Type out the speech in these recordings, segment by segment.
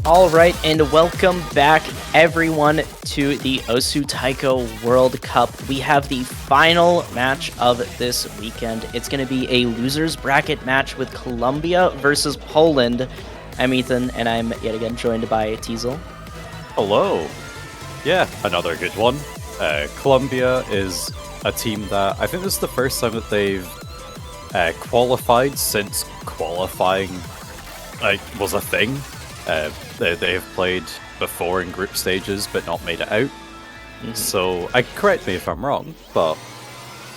All right, and welcome back, everyone, to the Osu Taiko World Cup. We have the final match of this weekend. It's going to be a losers bracket match with Colombia versus Poland. I'm Ethan, and I'm yet again joined by Teasel. Hello. Yeah, another good one. Colombia is a team that I think this is the first time that they've qualified since qualifying was a thing. They have played before in group stages, but not made it out. Mm-hmm. So, correct me if I'm wrong, but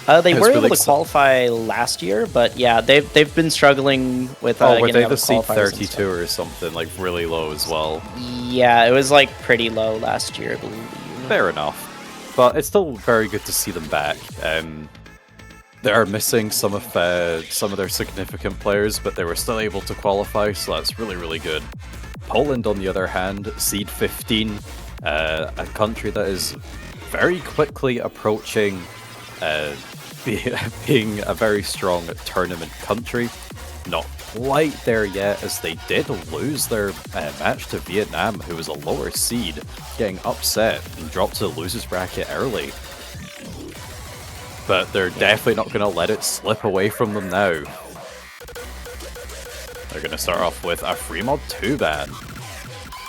they were able to qualify last year, but yeah, they've been struggling with. Were they the seed 32 or something, like really low as well? Yeah, it was like pretty low last year, I believe. Fair enough. but it's still very good to see them back. They are missing some of their significant players, but they were still able to qualify, so that's really, really good. Poland, on the other hand, seed 15, a country that is very quickly approaching being a very strong tournament country. Not quite there yet, as they did lose their match to Vietnam, who was a lower seed, getting upset and dropped to the losers bracket early. But they're definitely not going to let it slip away from them now. They're going to start off with a free mod 2 ban.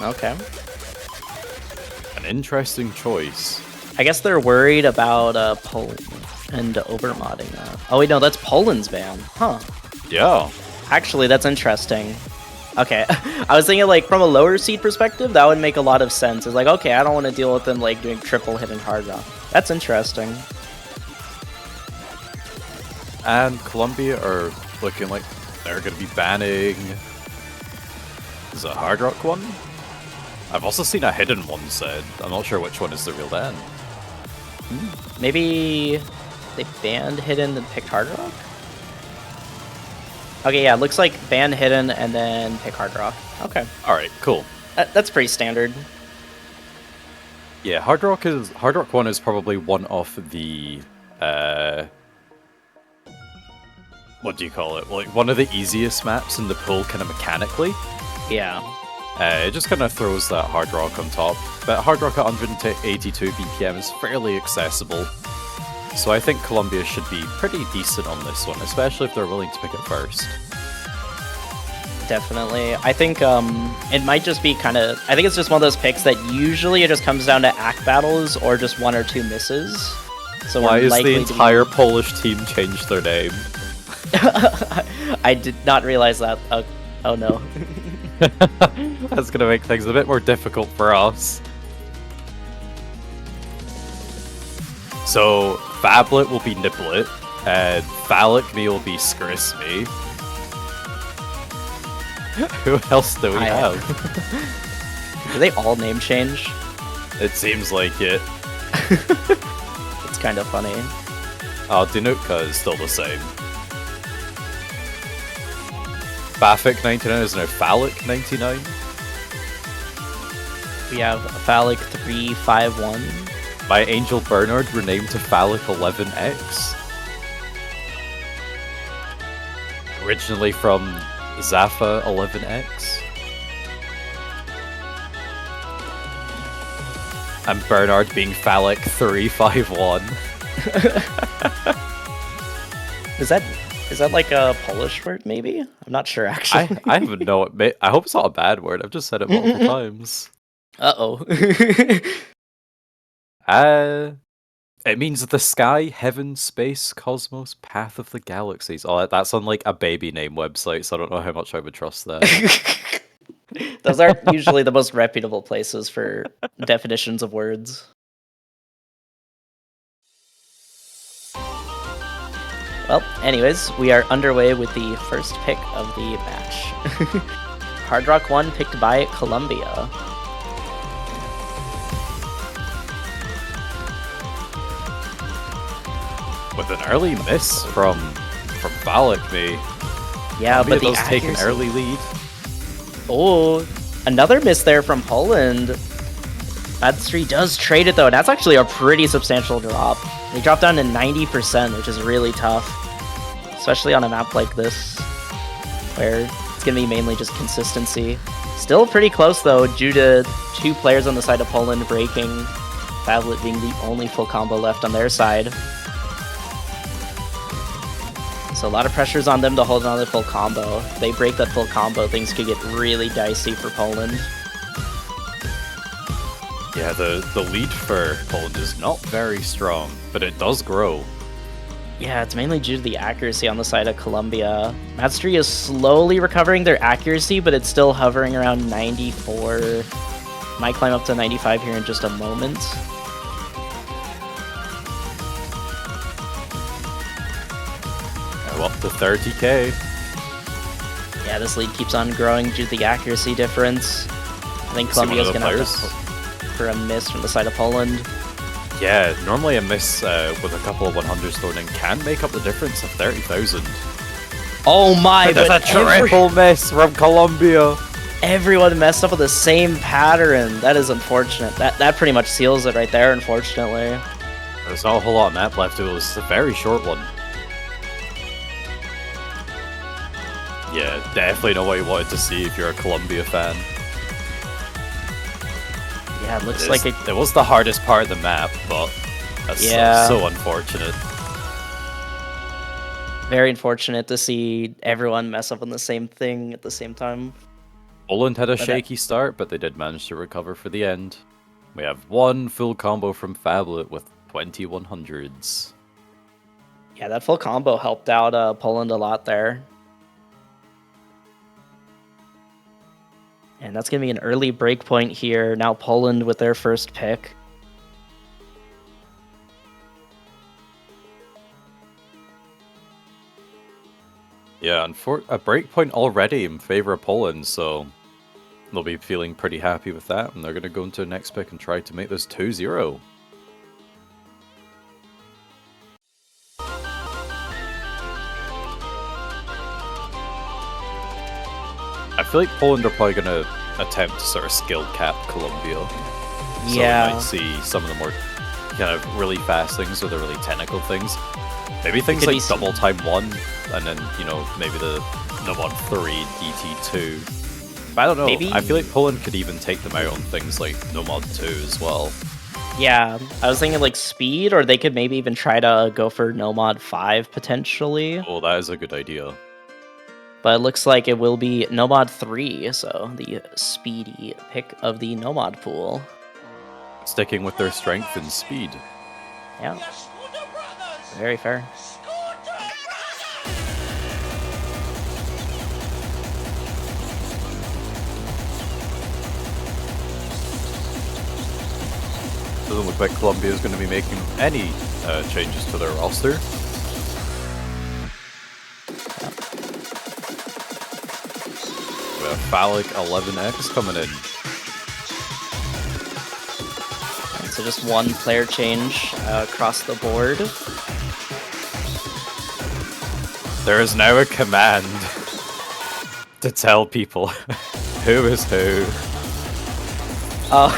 Okay. An interesting choice. I guess they're worried about Poland and overmodding that. Oh wait, no, that's Poland's ban. Huh. Yeah. Actually, that's interesting. Okay, I was thinking like from a lower seed perspective, that would make a lot of sense. It's like, okay, I don't want to deal with them like doing triple hit and hard rock. That's interesting. And Colombia are looking like they're going to be banning... Is it a hard rock one? I've also seen a hidden one said. I'm not sure which one is the real ban. Maybe they banned hidden and picked hard rock? Okay, yeah, looks like ban hidden and then pick hard rock. Okay. Alright, cool. That's pretty standard. Yeah, hard rock 1 is probably one of the what do you call it? Like one of the easiest maps in the pool kind of mechanically. Yeah. It just kind of throws that hard rock on top. But hard rock at 182 BPM is fairly accessible. So I think Colombia should be pretty decent on this one, especially if they're willing to pick it first. Definitely. I think it might just be kind of... I think it's just one of those picks that usually it just comes down to act battles or just 1 or 2 misses. So why is the entire Polish team changed their name? I did not realize that. Oh no. That's going to make things a bit more difficult for us. So, Fablet will be Niblet, and Phallic Me will be Skris Me. Who else do we have? Do they all name change? It seems like it. It's kind of funny. Oh, Dinutka is still the same. Baffic 99 is now Phallic 99. We have Phallic 351. My Angel Bernard renamed to Phallic 11X. Originally from Zaffa 11X. And Bernard being Phallic 351. Is that like a Polish word, maybe? I'm not sure, actually. I don't know. I hope it's not a bad word. I've just said it multiple times. Uh-oh. It means the sky, heaven, space, cosmos, path of the galaxies. Oh, that's on like a baby name website, so I don't know how much I would trust that. Those aren't usually the most reputable places for definitions of words. Well, anyways, we are underway with the first pick of the match. Hard Rock 1 picked by Colombia. With an early miss from Phallic Me. Yeah, but the does take an early lead. Oh, another miss there from Poland. Mad3 does trade it though, and that's actually a pretty substantial drop. They dropped down to 90%, which is really tough. Especially on a map like this, where it's going to be mainly just consistency. Still pretty close though, due to 2 players on the side of Poland breaking. Fablet being the only full combo left on their side. So a lot of pressures on them to hold another full combo. If they break that full combo, things could get really dicey for Poland. Yeah, the lead for Poland is not very strong, but it does grow. Yeah, it's mainly due to the accuracy on the side of Colombia. Mad3 is slowly recovering their accuracy, but it's still hovering around 94. Might climb up to 95 here in just a moment. Up to 30k. Yeah, this lead keeps on growing due to the accuracy difference. I think Colombia's going to have to for a miss from the side of Poland. Yeah, normally a miss with a couple of 100s thrown in can make up the difference of 30,000. Oh my, But but that's a triple miss from Colombia. everyone messed up with the same pattern. That is unfortunate. That pretty much seals it right there, unfortunately. There's not a whole lot of map left. It was a very short one. Yeah, definitely not what you wanted to see if you're a Colombia fan. Yeah, it looks like it was the hardest part of the map, but that's so unfortunate. Very unfortunate to see everyone mess up on the same thing at the same time. Poland had a shaky start, but they did manage to recover for the end. We have one full combo from Fablet with 2100s. Yeah, that full combo helped out Poland a lot there. And that's going to be an early break point here. Now Poland with their first pick. Yeah, and for a break point already in favor of Poland, so they'll be feeling pretty happy with that, and they're going to go into the next pick and try to make this 2-0. I feel like Poland are probably going to attempt to sort of skill cap Colombia. So Yeah. we might see some of the more kind of really fast things or the really technical things. Maybe things like double time 1, and then, you know, maybe the Nomad 3, DT2. But I don't know. Maybe... I feel like Poland could even take them out on things like Nomad 2 as well. Yeah, I was thinking like speed, or they could maybe even try to go for Nomad 5 potentially. Oh, that is a good idea. But it looks like it will be Nomad 3, so the speedy pick of the Nomad pool. Sticking with their strength and speed. Yeah. Very fair. Doesn't look like Colombia is going to be making any changes to their roster. We have Phallic 11X coming in. So just one player change across the board. There is now a command to tell people who is who. Oh.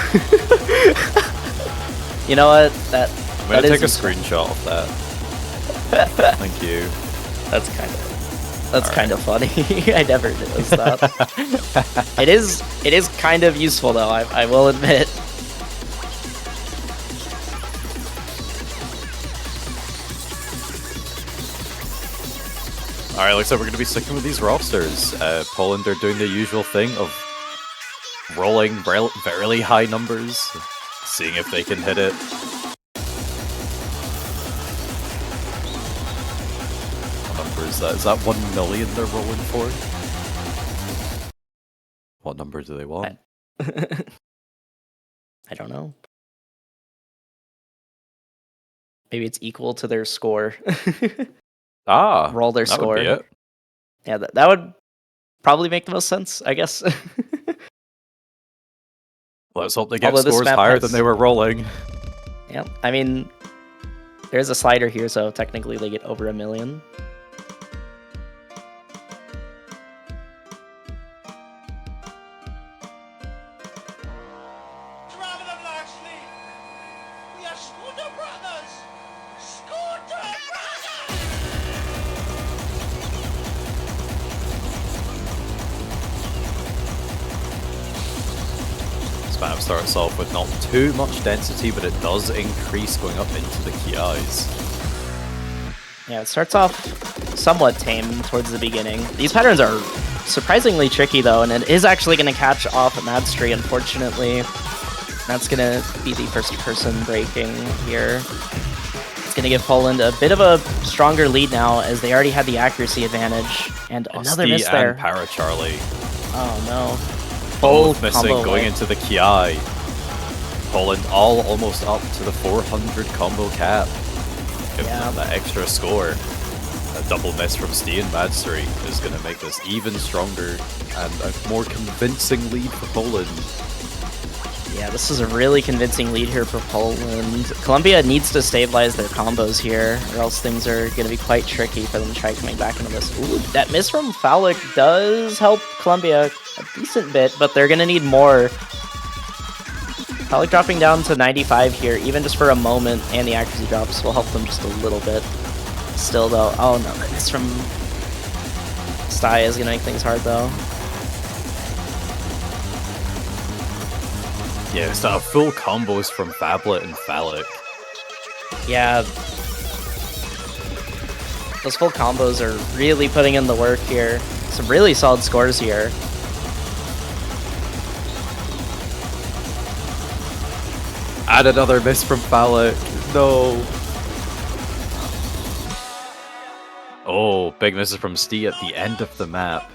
You know what? I'm going to take a screenshot of that. Thank you. That's kind of funny. I never noticed that. It is kind of useful though, I will admit. Alright, looks like we're going to be sticking with these rosters. Poland are doing the usual thing of rolling very high numbers, seeing if they can hit it. What number is that? Is that 1 million they're rolling for? What number do they want? I don't know. Maybe it's equal to their score. Roll their score. Would be it. Yeah, that would probably make the most sense, I guess. Let's hope they get scores higher than they were rolling. Yeah, I mean, there's a slider here, so technically they get over 1 million. This map starts off with not too much density, but it does increase going up into the Kiais. Yeah, it starts off somewhat tame towards the beginning. These patterns are surprisingly tricky though, and it is actually going to catch off Madstry, unfortunately. That's going to be the first person breaking here. It's going to give Poland a bit of a stronger lead now, as they already had the accuracy advantage. And another miss there. And Para Charlie. Oh no. Both missing going into the Kiai. Poland all almost up to the 400 combo cap. Giving them that extra score. A double miss from Stee and Madstry is going to make this even stronger and a more convincing lead for Poland. Yeah, this is a really convincing lead here for Poland. Colombia needs to stabilize their combos here, or else things are going to be quite tricky for them to try coming back into this. Ooh, that miss from Falik does help Colombia a decent bit, but they're going to need more. Falik dropping down to 95 here, even just for a moment, and the accuracy drops will help them just a little bit. Still, though, oh no, that miss from Sty is going to make things hard, though. Yeah, it's full combos from Fablet and Falik. Yeah. Those full combos are really putting in the work here. Some really solid scores here. And another miss from Falik. No. Oh, big misses from Stee at the end of the map.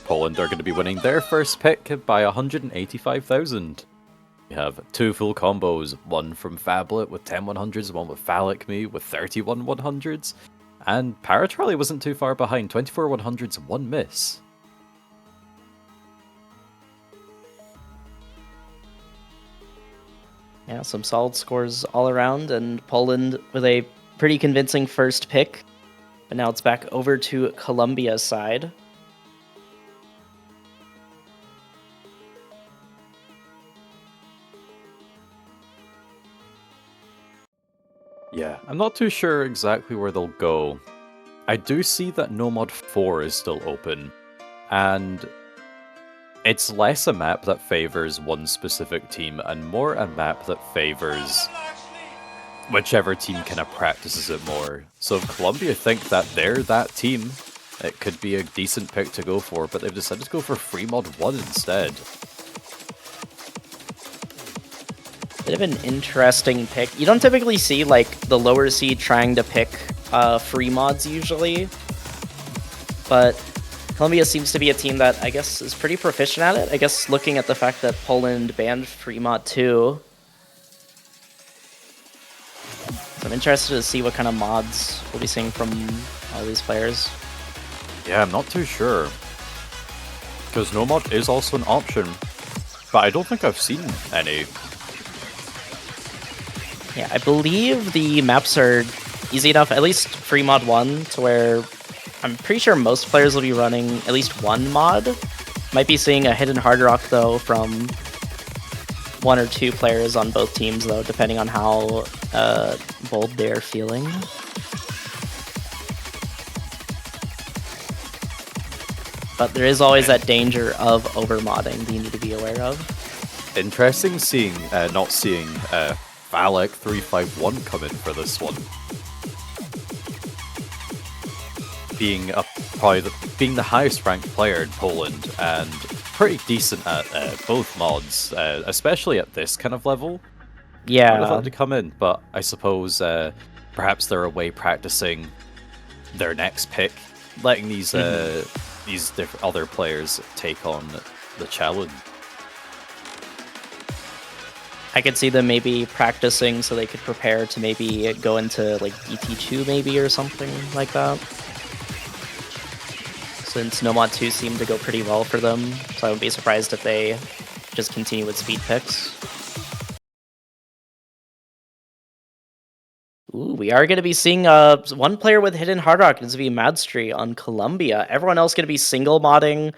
Poland are going to be winning their first pick by 185,000. We have two full combos, one from Fablet with 10 100s, one with Falik Me with 31 100s, and Paratrolley wasn't too far behind, 24 100s, one miss. Yeah, some solid scores all around, and Poland with a pretty convincing first pick. But now it's back over to Colombia's side. Yeah, I'm not too sure exactly where they'll go. I do see that Nomad 4 is still open, and it's less a map that favors one specific team and more a map that favors whichever team kind of practices it more. So if Colombia think that they're that team, it could be a decent pick to go for, but they've decided to go for Free Mod 1 instead. Bit of an interesting pick. You don't typically see like the lower seed trying to pick free mods usually, but Colombia seems to be a team that I guess is pretty proficient at it. I guess looking at the fact that Poland banned free mod 2. So I'm interested to see what kind of mods we'll be seeing from all these players. Yeah, I'm not too sure. Because Nomad is also an option, but I don't think I've seen any. Yeah, I believe the maps are easy enough, at least free mod 1, to where I'm pretty sure most players will be running at least one mod. Might be seeing a hidden hard rock, though, from one or two players on both teams, though, depending on how bold they're feeling. But there is always that danger of overmodding that you need to be aware of. Interesting seeing, not seeing Falik 351 come in for this one. Being being the highest ranked player in Poland and pretty decent at both mods, especially at this kind of level. Yeah. I would have thought to come in, but I suppose perhaps they're away practicing their next pick, letting these different other players take on the challenge. I could see them maybe practicing so they could prepare to maybe go into like DT2 maybe or something like that. Since Nomad 2 seemed to go pretty well for them, so I wouldn't be surprised if they just continue with speed picks. Ooh, we are going to be seeing one player with hidden hard rock. It's going to be Madstry on Colombia. Everyone else going to be single modding.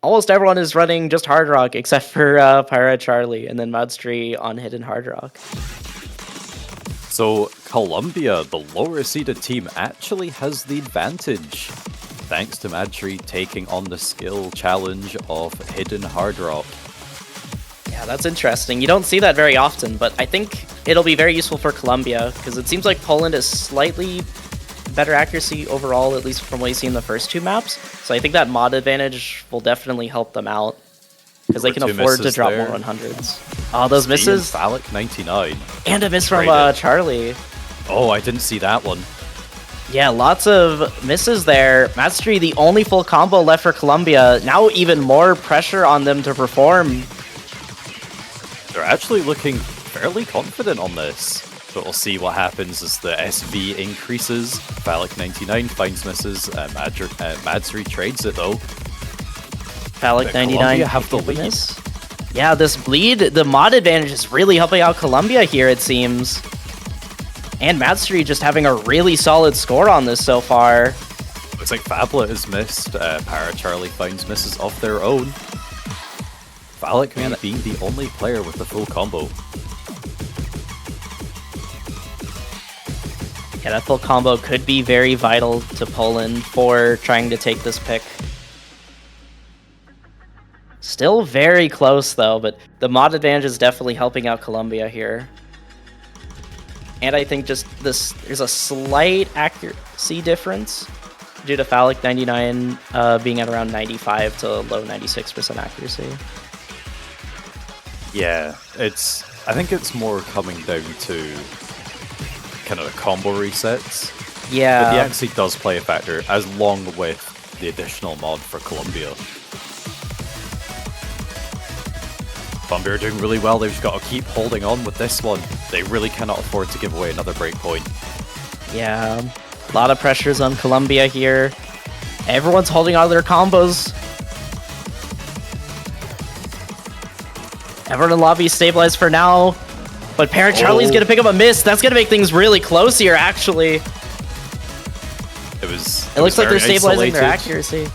Almost everyone is running just hard rock except for Pyra Charlie, and then Madstry on hidden hard rock. So Colombia, the lower seeded team, actually has the advantage, thanks to Madstry taking on the skill challenge of hidden hard rock. Yeah, that's interesting. You don't see that very often, but I think it'll be very useful for Colombia, because it seems like Poland is slightly better accuracy overall, at least from what you see in the first two maps. So I think that mod advantage will definitely help them out, because they can afford to drop more 100s. Oh, those misses? Falik 99. And a miss from Charlie. Oh, I didn't see that one. Yeah, lots of misses there. Madstry, the only full combo left for Colombia. Now even more pressure on them to perform. They're actually looking fairly confident on this. But we'll see what happens as the SV increases. Falik 99 finds misses. Madstry trades it though. Falik 99 have the lead. Yeah, this bleed, the mod advantage is really helping out Colombia here, it seems. And Madstreet just having a really solid score on this so far. Looks like Fablet has missed. Para Charlie finds misses of their own. Valak being the only player with the full combo. Yeah, that full combo could be very vital to Poland for trying to take this pick. Still very close though, but the mod advantage is definitely helping out Colombia here. And I think just this, there's a slight accuracy difference due to Phallic 99 being at around 95 to low 96% accuracy. Yeah, I think it's more coming down to kind of the combo resets. Yeah. But the accuracy does play a factor, as long with the additional mod for Colombia. Colombia are doing really well, they've just got to keep holding on with this one. They really cannot afford to give away another breakpoint. Yeah, a lot of pressures on Colombia here. Everyone's holding on to their combos. Everyone in lobby stabilized for now, but Parent Charlie's gonna pick up a miss. That's gonna make things really close here, actually. It looks like they're stabilizing isolated. their accuracy.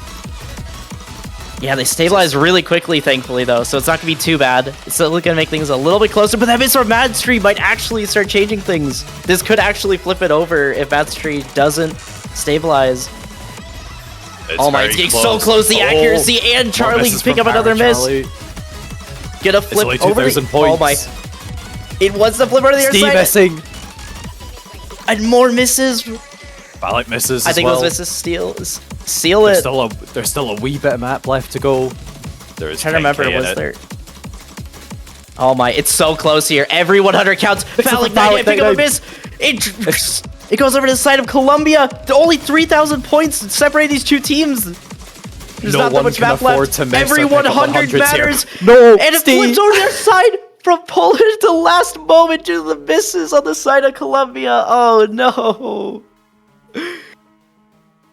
Yeah, they stabilized really quickly, thankfully, though, so it's not gonna be too bad. It's still gonna make things a little bit closer, but that miss from Madstreet might actually start changing things. This could actually flip it over if Madstreet doesn't stabilize. Oh my, it's getting so close, the accuracy, and Charlie pick up another miss. Gonna flip over the... Oh my. It wants to flip over the other side. missing. And more misses. Phallic misses I think those misses seal it. There's still a wee bit of map left to go. There's trying to remember, was there... Oh my, it's so close here. Every 100 counts. Phallic 98 pick up a miss. It goes over to the side of Colombia. Only 3,000 points separate these two teams. There's not that much map left. Every 100 matters. No, and it flips over their side from Poland at the last moment due to the misses on the side of Colombia. Oh no.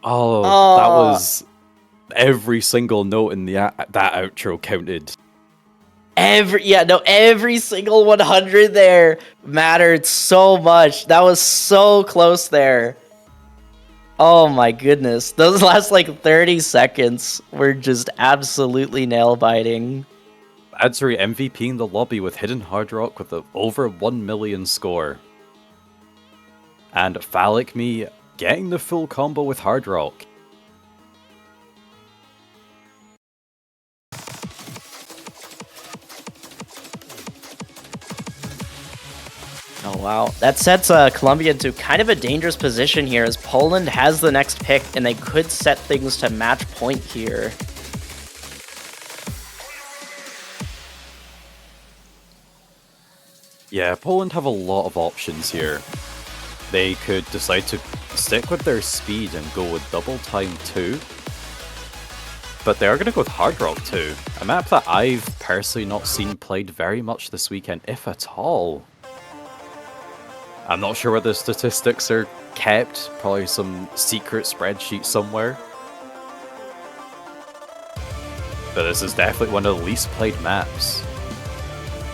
Oh, that was every single note in that outro counted. Every single 100 there mattered so much. That was so close there. Oh my goodness. Those last like 30 seconds were just absolutely nail-biting. Madstreet MVP in the lobby with Hidden Hard Rock with over 1 million score. And Phallic Me getting the full combo with Hard Rock. Oh wow, that sets Colombia into kind of a dangerous position here as Poland has the next pick and they could set things to match point here. Yeah, Poland have a lot of options here. They could decide to stick with their speed and go with Double Time 2. But they are going to go with Hard Rock 2, a map that I've personally not seen played very much this weekend, if at all. I'm not sure where the statistics are kept, probably some secret spreadsheet somewhere. But this is definitely one of the least played maps.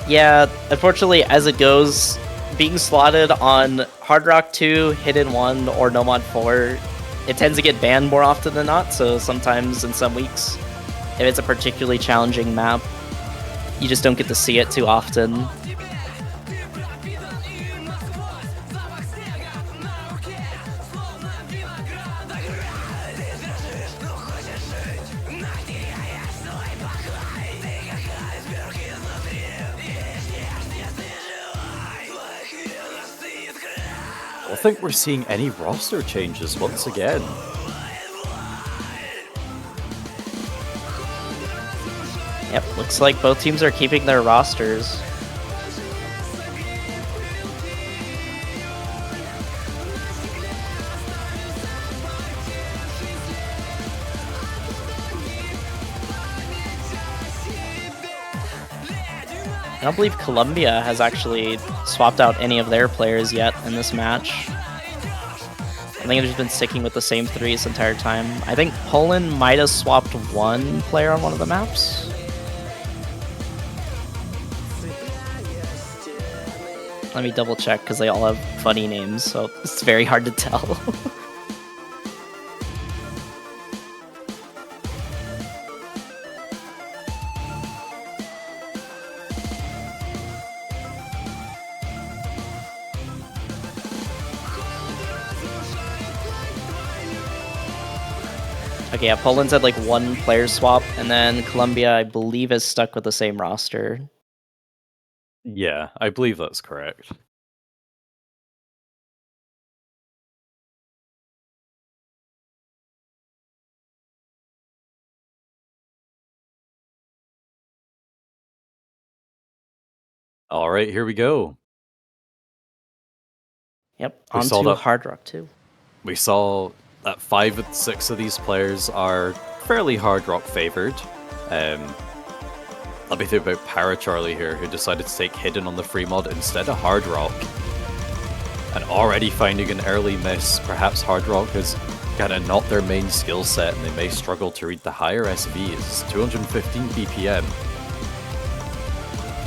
Yeah, unfortunately, as it goes, being slotted on Hard Rock 2, Hidden 1, or No Mod 4, it tends to get banned more often than not, so sometimes in some weeks, if it's a particularly challenging map, you just don't get to see it too often. I don't think we're seeing any roster changes once again. Yep, looks like both teams are keeping their rosters. I don't believe Colombia has actually swapped out any of their players yet in this match. I think they've just been sticking with the same three this entire time. I think Poland might have swapped one player on one of the maps. Let me double check because they all have funny names, so it's very hard to tell. Okay, yeah, Poland's had like one player swap, and then Colombia, I believe, is stuck with the same roster. Yeah, I believe that's correct. All right, here we go. Yep, We on saw to that. Hard Rock 2. We saw that 5 of 6 of these players are fairly hard rock favored. Let me think about Charlie here, who decided to take Hidden on the free mod instead of Hard Rock. And already finding an early miss, perhaps Hard Rock is kind of not their main skill set and they may struggle to read the higher SVs. 215 BPM.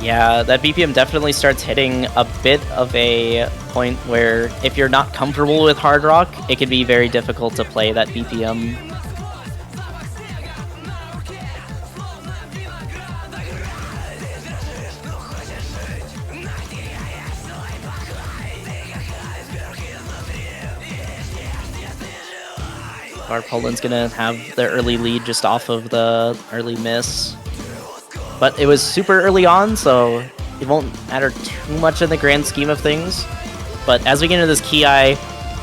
Yeah, that BPM definitely starts hitting a bit of a point where if you're not comfortable with Hard Rock, it can be very difficult to play that BPM. Poland's gonna have the early lead just off of the early miss. But it was super early on, so it won't matter too much in the grand scheme of things. But as we get into this Ki,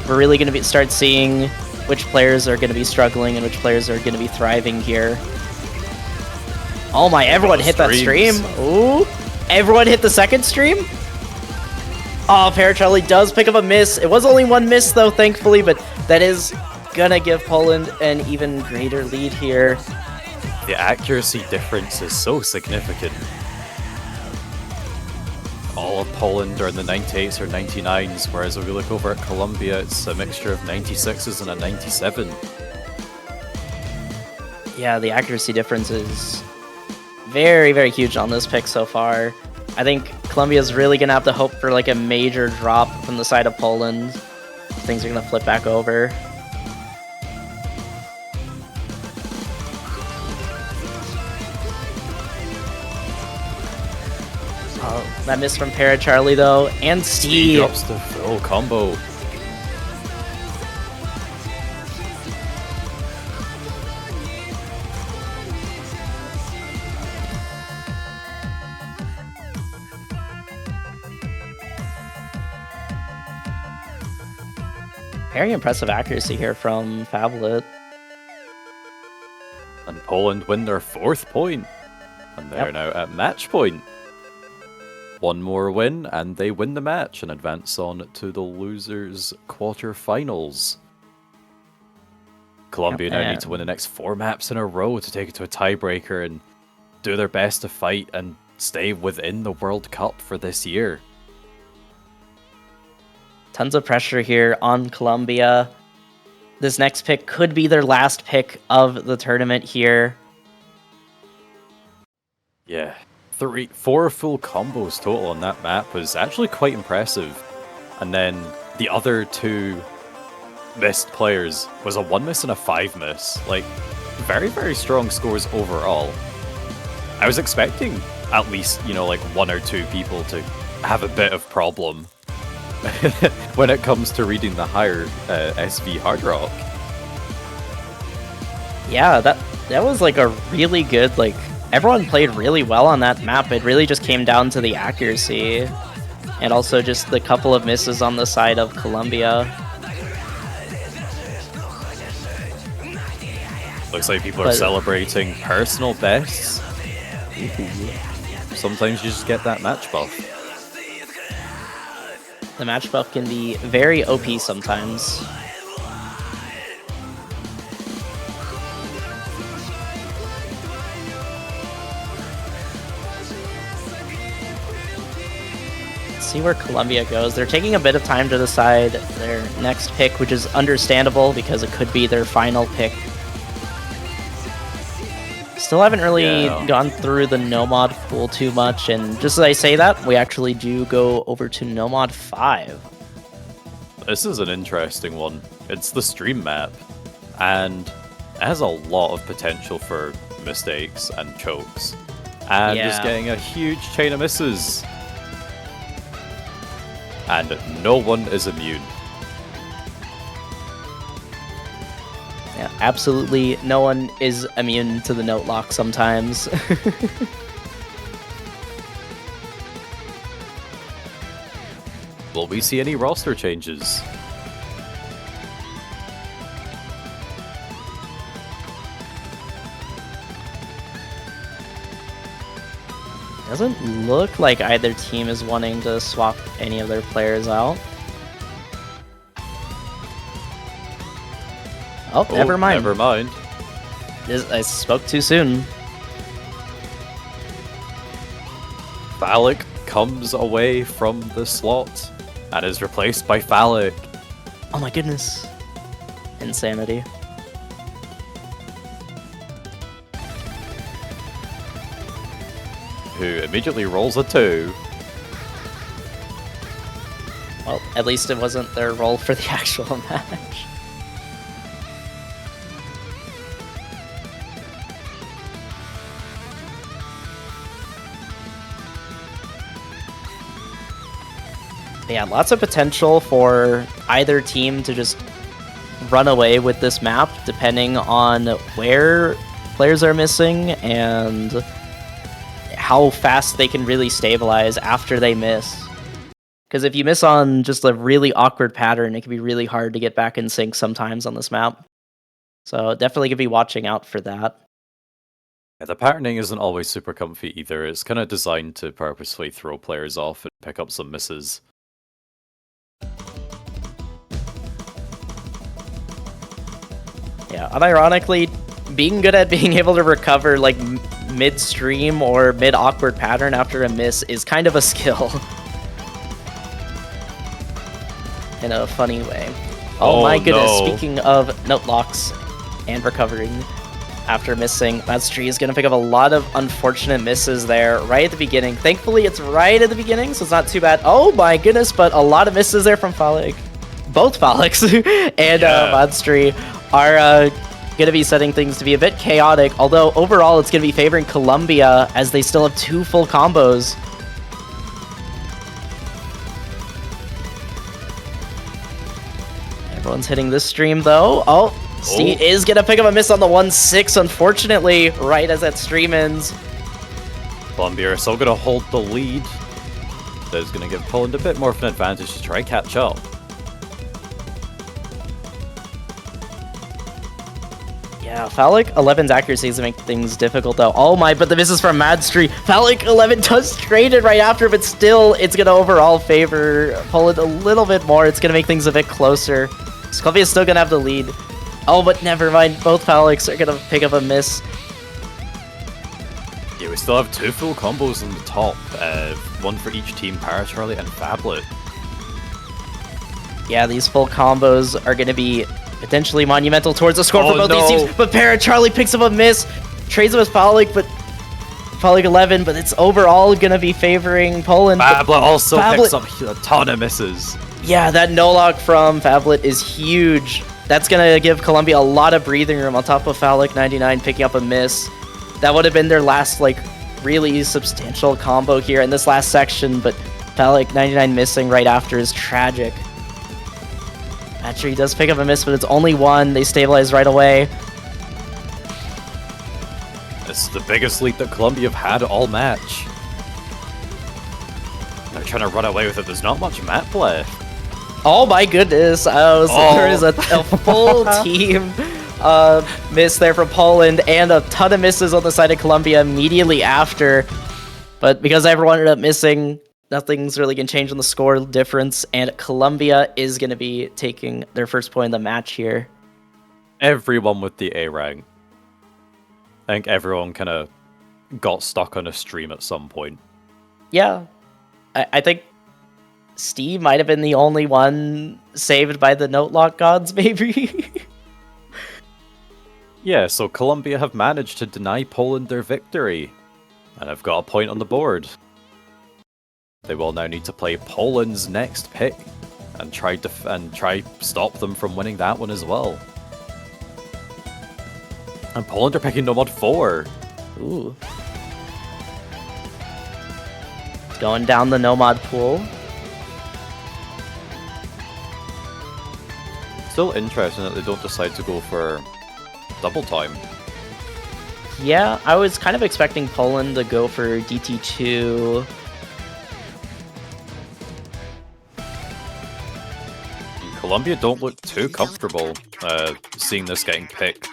we're really going to start seeing which players are going to be struggling and which players are going to be thriving here. Oh my, everyone hit that stream. Ooh, everyone hit the second stream. Oh, Charlie does pick up a miss. It was only one miss though, thankfully, but that is going to give Poland an even greater lead here. The accuracy difference is so significant. All of Poland are in the 98s or 99s, whereas if we look over at Colombia, it's a mixture of 96s and a 97. Yeah, the accuracy difference is very, very huge on this pick so far. I think Colombia's really going to have to hope for like a major drop from the side of Poland. Things are going to flip back over. Oh, that miss from Charlie though, and Steve. He drops the full combo. Very impressive accuracy here from Favlet. And Poland win their 4th point. And they're now at match point. One more win, and they win the match and advance on to the losers' quarterfinals. Colombia now need to win the next 4 maps in a row to take it to a tiebreaker and do their best to fight and stay within the World Cup for this year. Tons of pressure here on Colombia. This next pick could be their last pick of the tournament here. Yeah. 4 full combos total on that map was actually quite impressive. And then the other 2 missed players was a 1 miss and a 5 miss. Like, very, very strong scores overall. I was expecting at least, you know, like 1 or 2 people to have a bit of problem when it comes to reading the higher SV Hard Rock. Yeah, that was like a really good, like, everyone played really well on that map. It really just came down to the accuracy and also just the couple of misses on the side of Colombia. Looks like people are celebrating personal bests. Sometimes you just get that match buff. The match buff can be very OP sometimes. See where Colombia goes. They're taking a bit of time to decide their next pick, which is understandable because it could be their final pick. Still haven't really Yeah. gone through the no mod pool too much, and just as I say that, we actually do go over to no mod 5. This is an interesting one. It's the stream map, and it has a lot of potential for mistakes and chokes, and just Yeah. getting a huge chain of misses. And no one is immune. Yeah, absolutely no one is immune to the note lock sometimes. Will we see any roster changes? Doesn't look like either team is wanting to swap any of their players out. Oh, never mind. Never mind. I spoke too soon. Phallic comes away from the slot and is replaced by Phallic. Oh my goodness. Insanity. Who immediately rolls a 2. Well, at least it wasn't their role for the actual match. Yeah, lots of potential for either team to just run away with this map, depending on where players are missing and how fast they can really stabilize after they miss. Because if you miss on just a really awkward pattern, it can be really hard to get back in sync sometimes on this map. So definitely gonna be watching out for that. Yeah, the patterning isn't always super comfy either. It's kind of designed to purposefully throw players off and pick up some misses. Yeah, unironically, being good at being able to recover like mid-stream or mid-awkward pattern after a miss is kind of a skill. In a funny way. Oh my goodness, no. Speaking of note locks and recovering after missing, Madstree is going to pick up a lot of unfortunate misses there right at the beginning. Thankfully, it's right at the beginning, so it's not too bad. Oh my goodness, but a lot of misses there from Phallic. Both Phallics and Madstree are going to be setting things to be a bit chaotic, although overall it's going to be favoring Colombia as they still have 2 full combos. Everyone's hitting this stream though. Oh, Steve is going to pick up a miss on the 1-6, unfortunately, right as that stream ends. Colombia are still going to hold the lead. That is going to give Poland a bit more of an advantage to try and catch up. Yeah, Phallic 11's accuracy is going to make things difficult though. Oh my, but the misses from Madstree. Phallic 11 does trade it right after, but still, it's going to overall favor Poland a little bit more. It's going to make things a bit closer. Colombia is still going to have the lead. Oh, but never mind. Both Phallics are going to pick up a miss. Yeah, we still have 2 full combos on the top. One for each team, Paracharlie and Fablet. Yeah, these full combos are going to be potentially monumental towards the score for both these teams. But Paracharlie picks up a miss, trades it with Phallic, but Phallic 11, but it's overall going to be favoring Poland. Fablet also picks up a ton of misses. Yeah, that no-lock from Fablet is huge. That's going to give Colombia a lot of breathing room on top of Phallic 99 picking up a miss. That would have been their last, like, really substantial combo here in this last section, but Phallic 99 missing right after is tragic. Actually, he does pick up a miss, but it's only 1. They stabilize right away. It's the biggest lead that Colombia have had all match. They're trying to run away with it. There's not much map left. Oh my goodness. There is a full team miss there from Poland and a ton of misses on the side of Colombia immediately after. But because everyone ended up missing, nothing's really going to change on the score difference, and Colombia is going to be taking their first point in the match here. Everyone with the A rank. I think everyone kind of got stuck on a stream at some point. Yeah. I think Steve might have been the only one saved by the note lock gods, maybe. Yeah, so Colombia have managed to deny Poland their victory, and have got a point on the board. They will now need to play Poland's next pick and try stop them from winning that one as well. And Poland are picking Nomad 4. Ooh. Going down the Nomad pool. Still interesting that they don't decide to go for double time. Yeah, I was kind of expecting Poland to go for DT2. Colombia don't look too comfortable seeing this getting picked.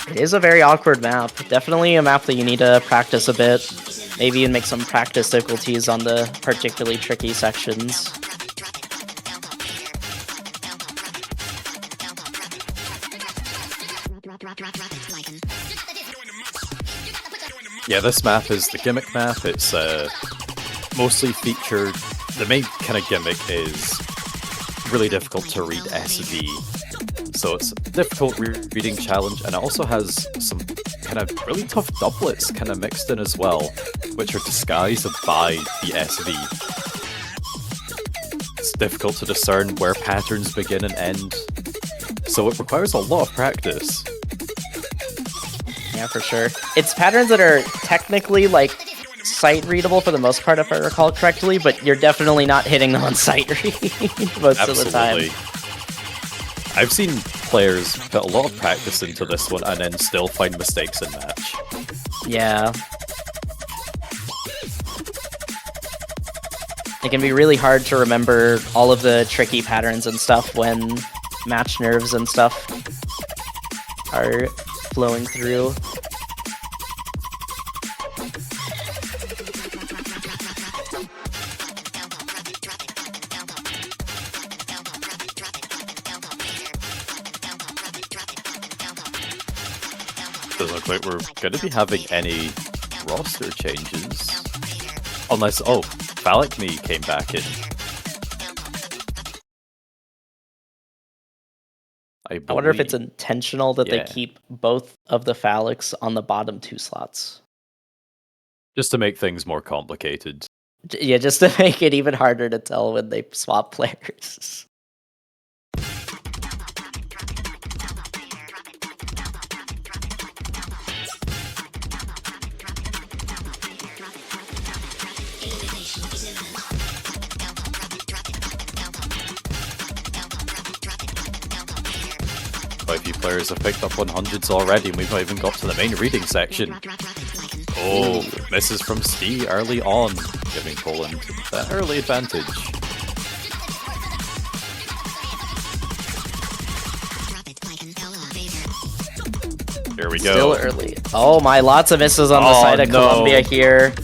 It is a very awkward map. Definitely a map that you need to practice a bit. Maybe even make some practice difficulties on the particularly tricky sections. Yeah, this map is the gimmick map. It's mostly featured. The main kind of gimmick is really difficult to read SV. So it's a difficult reading challenge, and it also has some kind of really tough doublets kind of mixed in as well, which are disguised by the SV. It's difficult to discern where patterns begin and end, so it requires a lot of practice. Yeah, for sure. It's patterns that are technically, like, sight readable for the most part, if I recall correctly, but you're definitely not hitting them on sight read most of the time. I've seen players put a lot of practice into this one and then still find mistakes in match. Yeah. It can be really hard to remember all of the tricky patterns and stuff when match nerves and stuff are flowing through. Doesn't look like we're going to be having any roster changes. Unless, oh, Phallic Me came back in. I wonder if it's intentional that they keep both of the Phallics on the bottom two slots. Just to make things more complicated. Yeah, just to make it even harder to tell when they swap players. Quite a few players have picked up 100s already, and we've not even got to the main reading section. Oh, misses from Stee early on, giving Poland that early advantage. Here we go. Still early. Oh my, lots of misses on the side of Colombia here.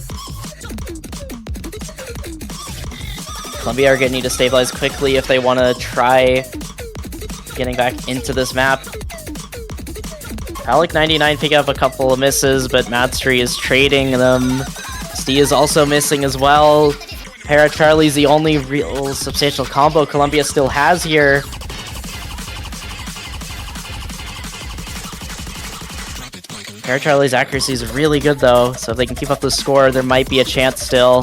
Colombia are going to need to stabilize quickly if they want to try getting back into this map. Alec 99 picking up a couple of misses, but Madstry is trading them. Stee is also missing as well. Para Charlie's the only real substantial combo Colombia still has here. Para Charlie's accuracy is really good though, so if they can keep up the score, there might be a chance still.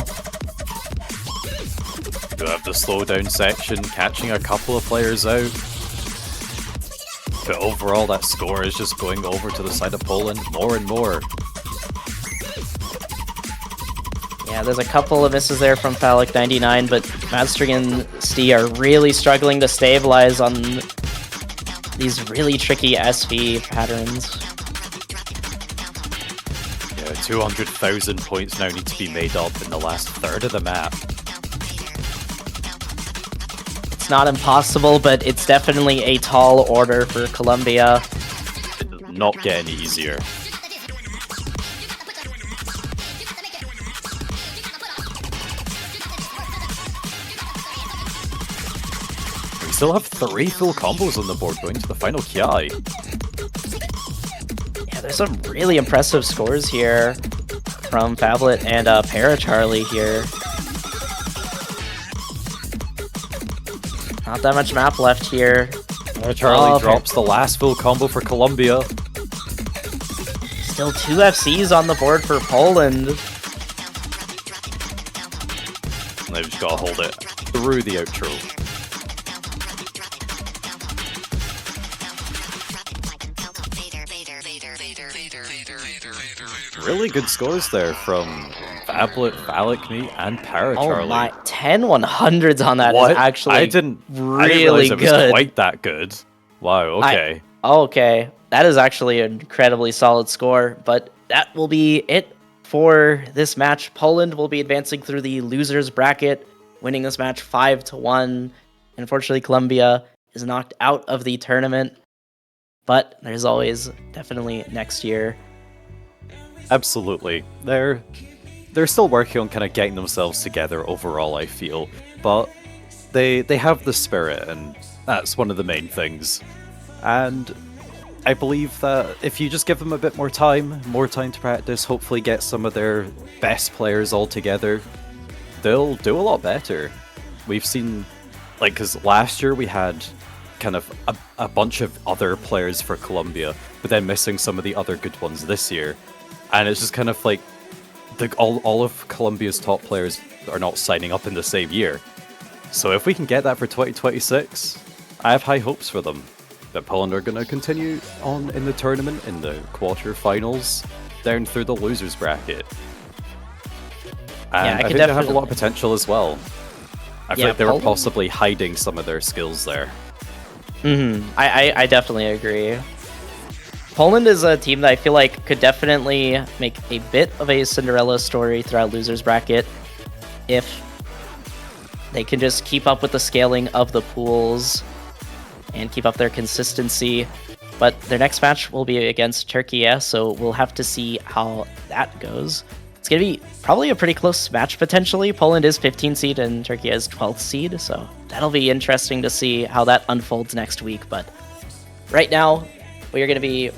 Do have the slowdown section, catching a couple of players out. But overall, that score is just going over to the side of Poland more and more. Yeah, there's a couple of misses there from Phallic 99, but Madstring and Stee are really struggling to stabilize on these really tricky SV patterns. Yeah, 200,000 points now need to be made up in the last third of the map. It's not impossible, but it's definitely a tall order for Colombia. It does not get any easier. We still have 3 full combos on the board going to the final Kiai. Yeah, there's some really impressive scores here from Fablet and Para Charlie here. Not that much map left here. Charlie drops the last full combo for Colombia. Still 2 FCs on the board for Poland. They've just got to hold it through the outro. Really good scores there from Fablet, Phallic Me, and Charlie. Oh my, 10 100s on that what? is actually I didn't really realize it was good. quite that good. Wow, okay. Okay, that is actually an incredibly solid score, but that will be it for this match. Poland will be advancing through the losers bracket, winning this match 5-1. Unfortunately, Colombia is knocked out of the tournament, but there's always definitely next year. Absolutely. They're still working on kind of getting themselves together overall, I feel, but they have the spirit, and that's one of the main things. And I believe that if you just give them a bit more time to practice, hopefully get some of their best players all together, they'll do a lot better. We've seen, like, because last year we had kind of a bunch of other players for Colombia, but then missing some of the other good ones this year. And it's just kind of like all of Colombia's top players are not signing up in the same year. So if we can get that for 2026, I have high hopes for them. That Poland are going to continue on in the tournament, in the quarterfinals, down through the losers bracket. And I think they have a lot of potential as well. I feel like they were possibly hiding some of their skills there. I definitely agree. Poland is a team that I feel like could definitely make a bit of a Cinderella story throughout losers bracket if they can just keep up with the scaling of the pools and keep up their consistency. But their next match will be against Turkey, so we'll have to see how that goes. It's going to be probably a pretty close match, potentially. Poland is 15th seed and Turkey is 12th seed, so that'll be interesting to see how that unfolds next week. But right now, we are going to be...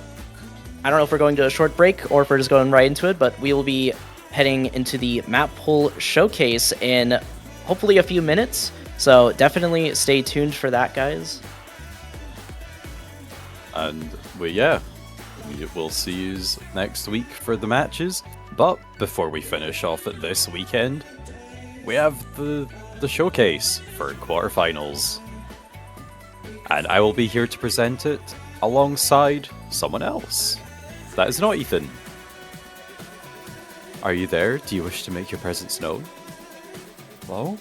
I don't know if we're going to a short break or if we're just going right into it, but we will be heading into the map pool showcase in hopefully a few minutes. So definitely stay tuned for that, guys. And we'll see you next week for the matches. But before we finish off at this weekend, we have the showcase for quarterfinals. And I will be here to present it alongside someone else. That is not Ethan. Are you there? Do you wish to make your presence known? Hello?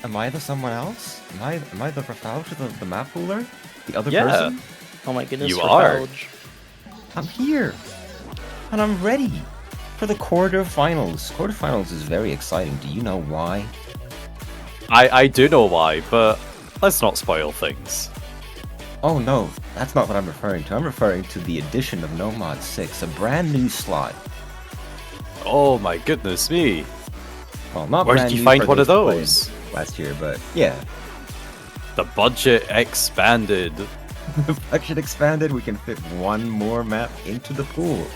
Am I the someone else? Am I the Rafauge, the map pooler? The other Yeah. person? Oh my goodness, You are. Rafauge. I'm here! And I'm ready for the quarterfinals. Quarterfinals is very exciting. Do you know why? I do know why, but let's not spoil things. Oh no, that's not what I'm referring to. I'm referring to the addition of Nomad 6, a brand new slot. Oh my goodness me. Well, not Where brand did you new find for one of who played those? last year, but yeah. The budget expanded. The budget expanded, we can fit one more map into the pool.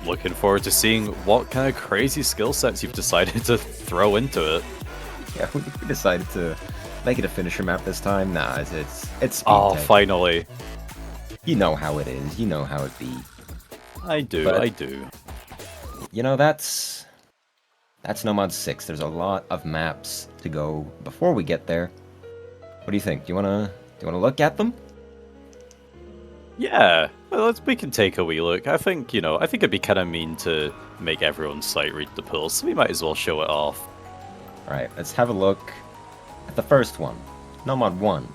Looking forward to seeing what kind of crazy skill sets you've decided to throw into it. Yeah, we decided to make it a finisher map this time. Nah, it's speed Oh, tag. finally. You know how it is. You know how it be. I do, But- I do. You know, that's Nomad 6. There's a lot of maps to go before we get there. What do you think? Do you wanna look at them? Yeah, well, we can take a wee look. I think it'd be kind of mean to make everyone's sight read the pool, so we might as well show it off. Alright, let's have a look at the first one. Nomad 1.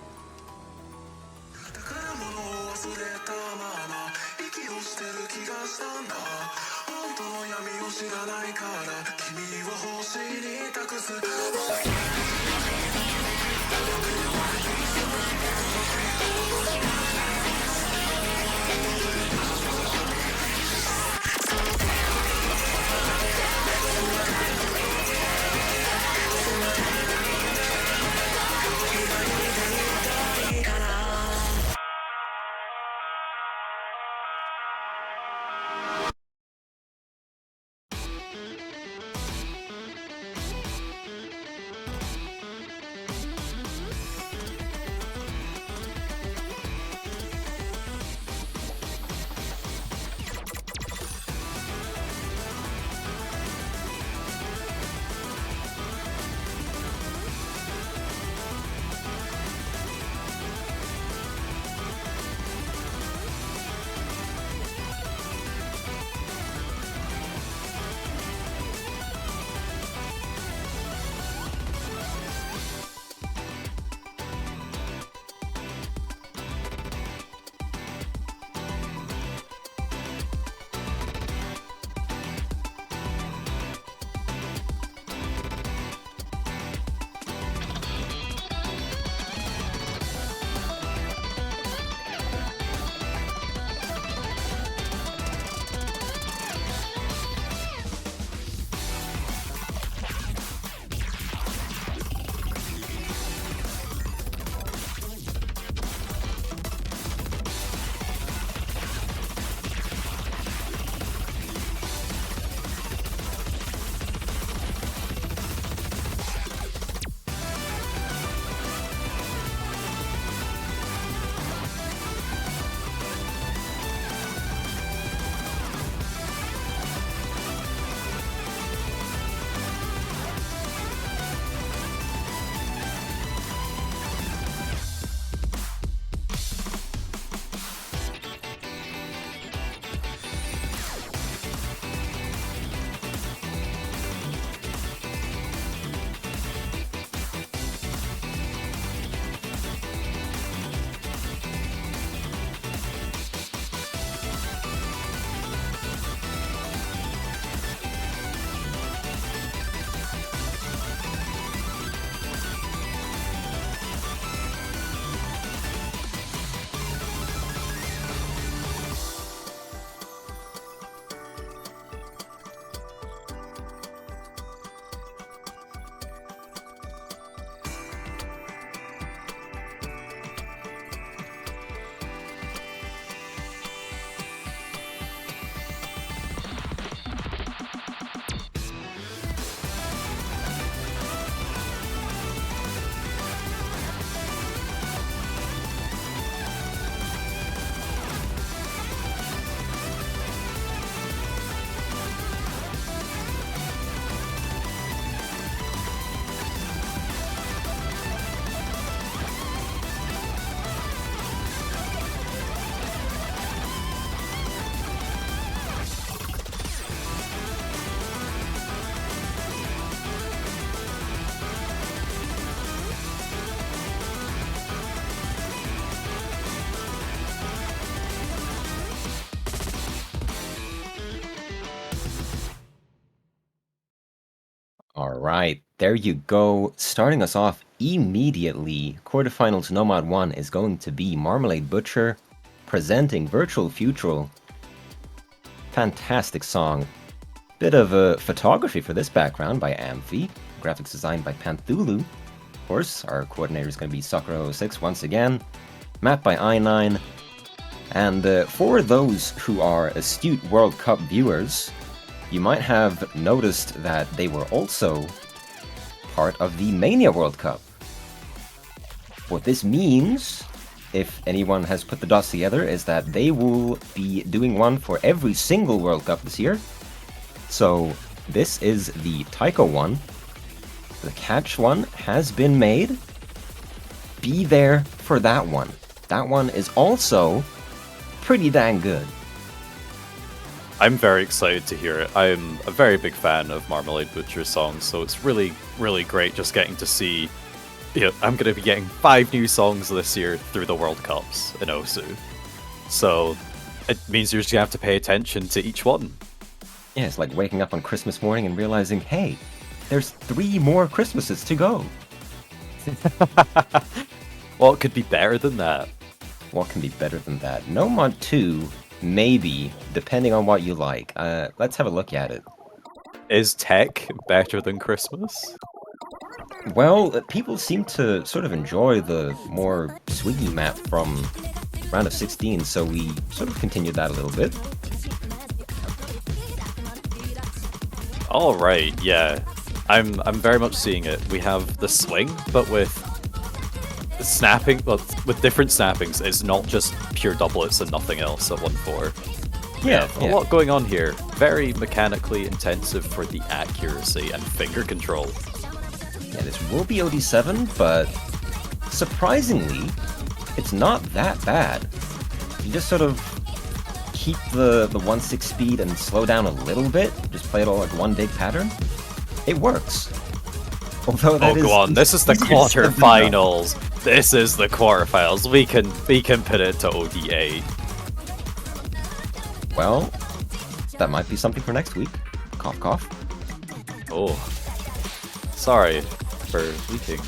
All right, there you go. Starting us off immediately, quarterfinals Nomad 1 is going to be Marmalade Butcher presenting Virtual Futural. Fantastic song. Bit of a photography for this background by Amphi. Graphics designed by Panthulu. Of course, our coordinator is going to be Sakura06 once again. Map by i9. And for those who are astute World Cup viewers, you might have noticed that they were also part of the Mania World Cup. What this means, if anyone has put the dots together, is that they will be doing one for every single World Cup this year. So this is the Taiko one. The catch one has been made. Be there for that one. That one is also pretty dang good. I'm very excited to hear it. I'm a very big fan of Marmalade Butcher's songs, so it's really, really great just getting to see. I'm going to be getting 5 new songs this year through the World Cups in Osu. So it means you're just going to have to pay attention to each one. Yeah, it's like waking up on Christmas morning and realizing, hey, there's 3 more Christmases to go. What could be better than that? What can be better than that? Nomad 2, maybe, depending on what you like. Let's have a look at it. Is tech better than Christmas? Well, people seem to sort of enjoy the more swiggy map from round of 16, so we sort of continued that a little bit. Alright, yeah. I'm very much seeing it. We have the swing, but with snapping, well, with different snappings. It's not just pure doublets and nothing else at 1-4. Yeah, A lot going on here. Very mechanically intensive for the accuracy and finger control. Yeah, this will be OD7, but surprisingly, it's not that bad. You just sort of keep the 1/6 speed and slow down a little bit, just play it all like one big pattern. It works. Although that go on, this is the easier said than done. quarterfinals. This is the quarterfinals. We can put it to OD8. Well, that might be something for next week. Cough, cough. Oh, sorry for leaking.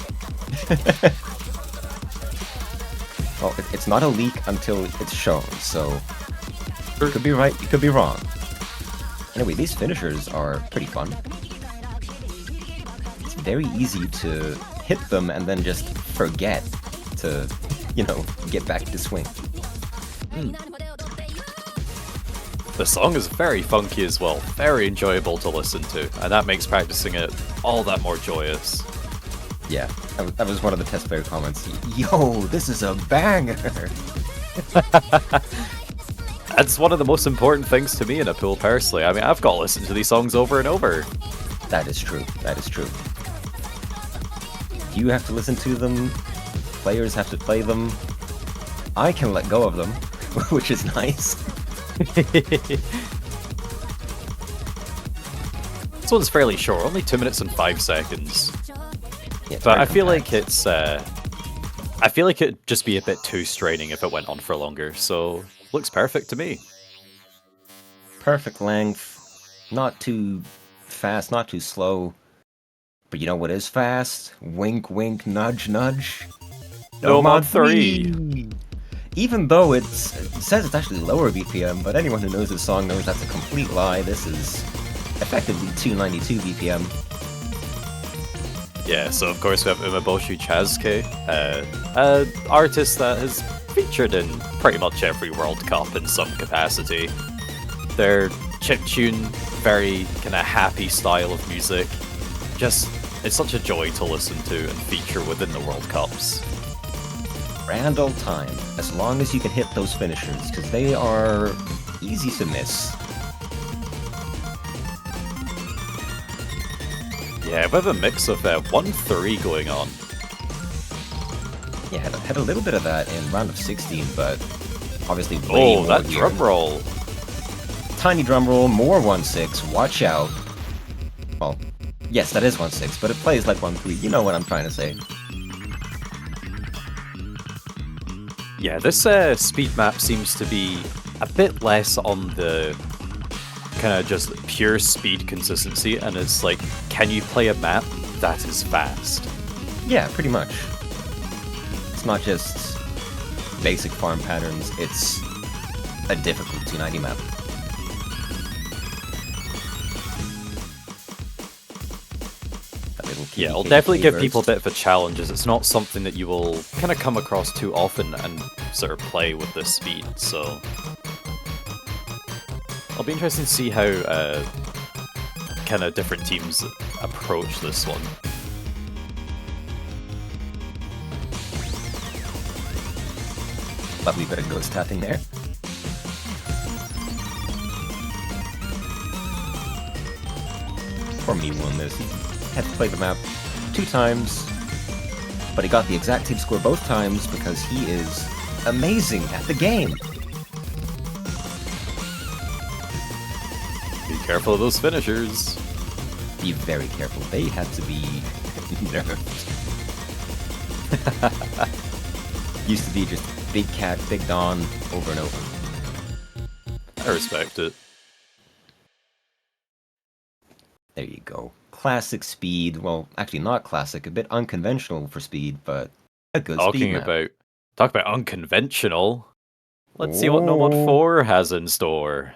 Well, it's not a leak until it's shown, so you could be right, you could be wrong. Anyway, these finishers are pretty fun. It's very easy to hit them and then just forget to, get back to swing. The song is very funky as well, very enjoyable to listen to, and that makes practicing it all that more joyous. Yeah, that was one of the test player comments. Yo, this is a banger! That's one of the most important things to me in a pool, personally. I mean, I've got to listen to these songs over and over. That is true, that is true. You have to listen to them, players have to play them. I can let go of them, which is nice. This one's fairly short, only 2 minutes and 5 seconds. Yeah, But very I feel compact. like it's I feel like it'd just be a bit too straining if it went on for longer, so looks perfect to me. Perfect length, not too fast, not too slow. But you know what is fast? Wink, wink, nudge, nudge. Nomad 3. Even though it says it's actually lower BPM, but anyone who knows this song knows that's a complete lie. This is effectively 292 BPM. Yeah, so of course we have Umeboshi Chazke, an artist that has featured in pretty much every World Cup in some capacity. Their chiptune, very kind of happy style of music. Just, it's such a joy to listen to and feature within the World Cups. Grand old time, as long as you can hit those finishers, because they are easy to miss. Yeah, we have a mix of 1-3 going on. Yeah, had a little bit of that in round of 16, but obviously way more That here. drum roll! Tiny drum roll, more 1/6, watch out. Well, yes, that is 1/6, but it plays like 1/3, you know what I'm trying to say. Yeah, this speed map seems to be a bit less on the kind of just pure speed consistency, and it's like, can you play a map that is fast? Yeah, pretty much. It's not just basic farm patterns, it's a difficult 290 map. Yeah, it'll definitely give people a bit of a challenge, as it's not something that you will kind of come across too often and sort of play with this speed, so... It'll be interesting to see how kind of different teams approach this one. Lovely bit of ghost tapping there. Poor me won this. He had to play the map 2 times, but he got the exact same score both times because he is amazing at the game. Be careful of those finishers. Be very careful. They had to be nerfed. Used to be just Big Cat, Big Don, over and over. I respect it. There you go. Classic speed. Well, actually not classic. A bit unconventional for speed, but a good speed map. Talk about unconventional. Let's see what No Mod 4 has in store.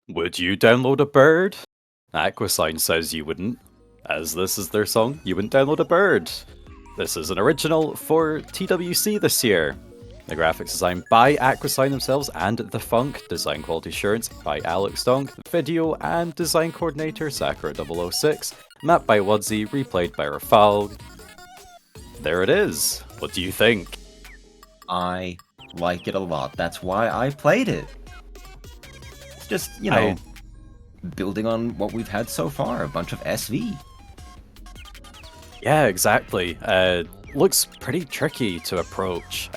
Would you download a bird? Aquasign says you wouldn't, as this is their song, You Wouldn't Download a Bird. This is an original for TWC this year. The graphics designed by Aquasign themselves and The Funk, design quality assurance by Alex Donk, video and design coordinator Sakura006, mapped by Woodsy, replayed by Rafal. There it is. What do you think? I like it a lot. That's why I played it. It's just, you know, building on what we've had so far, a bunch of SV. Yeah, exactly. Looks pretty tricky to approach.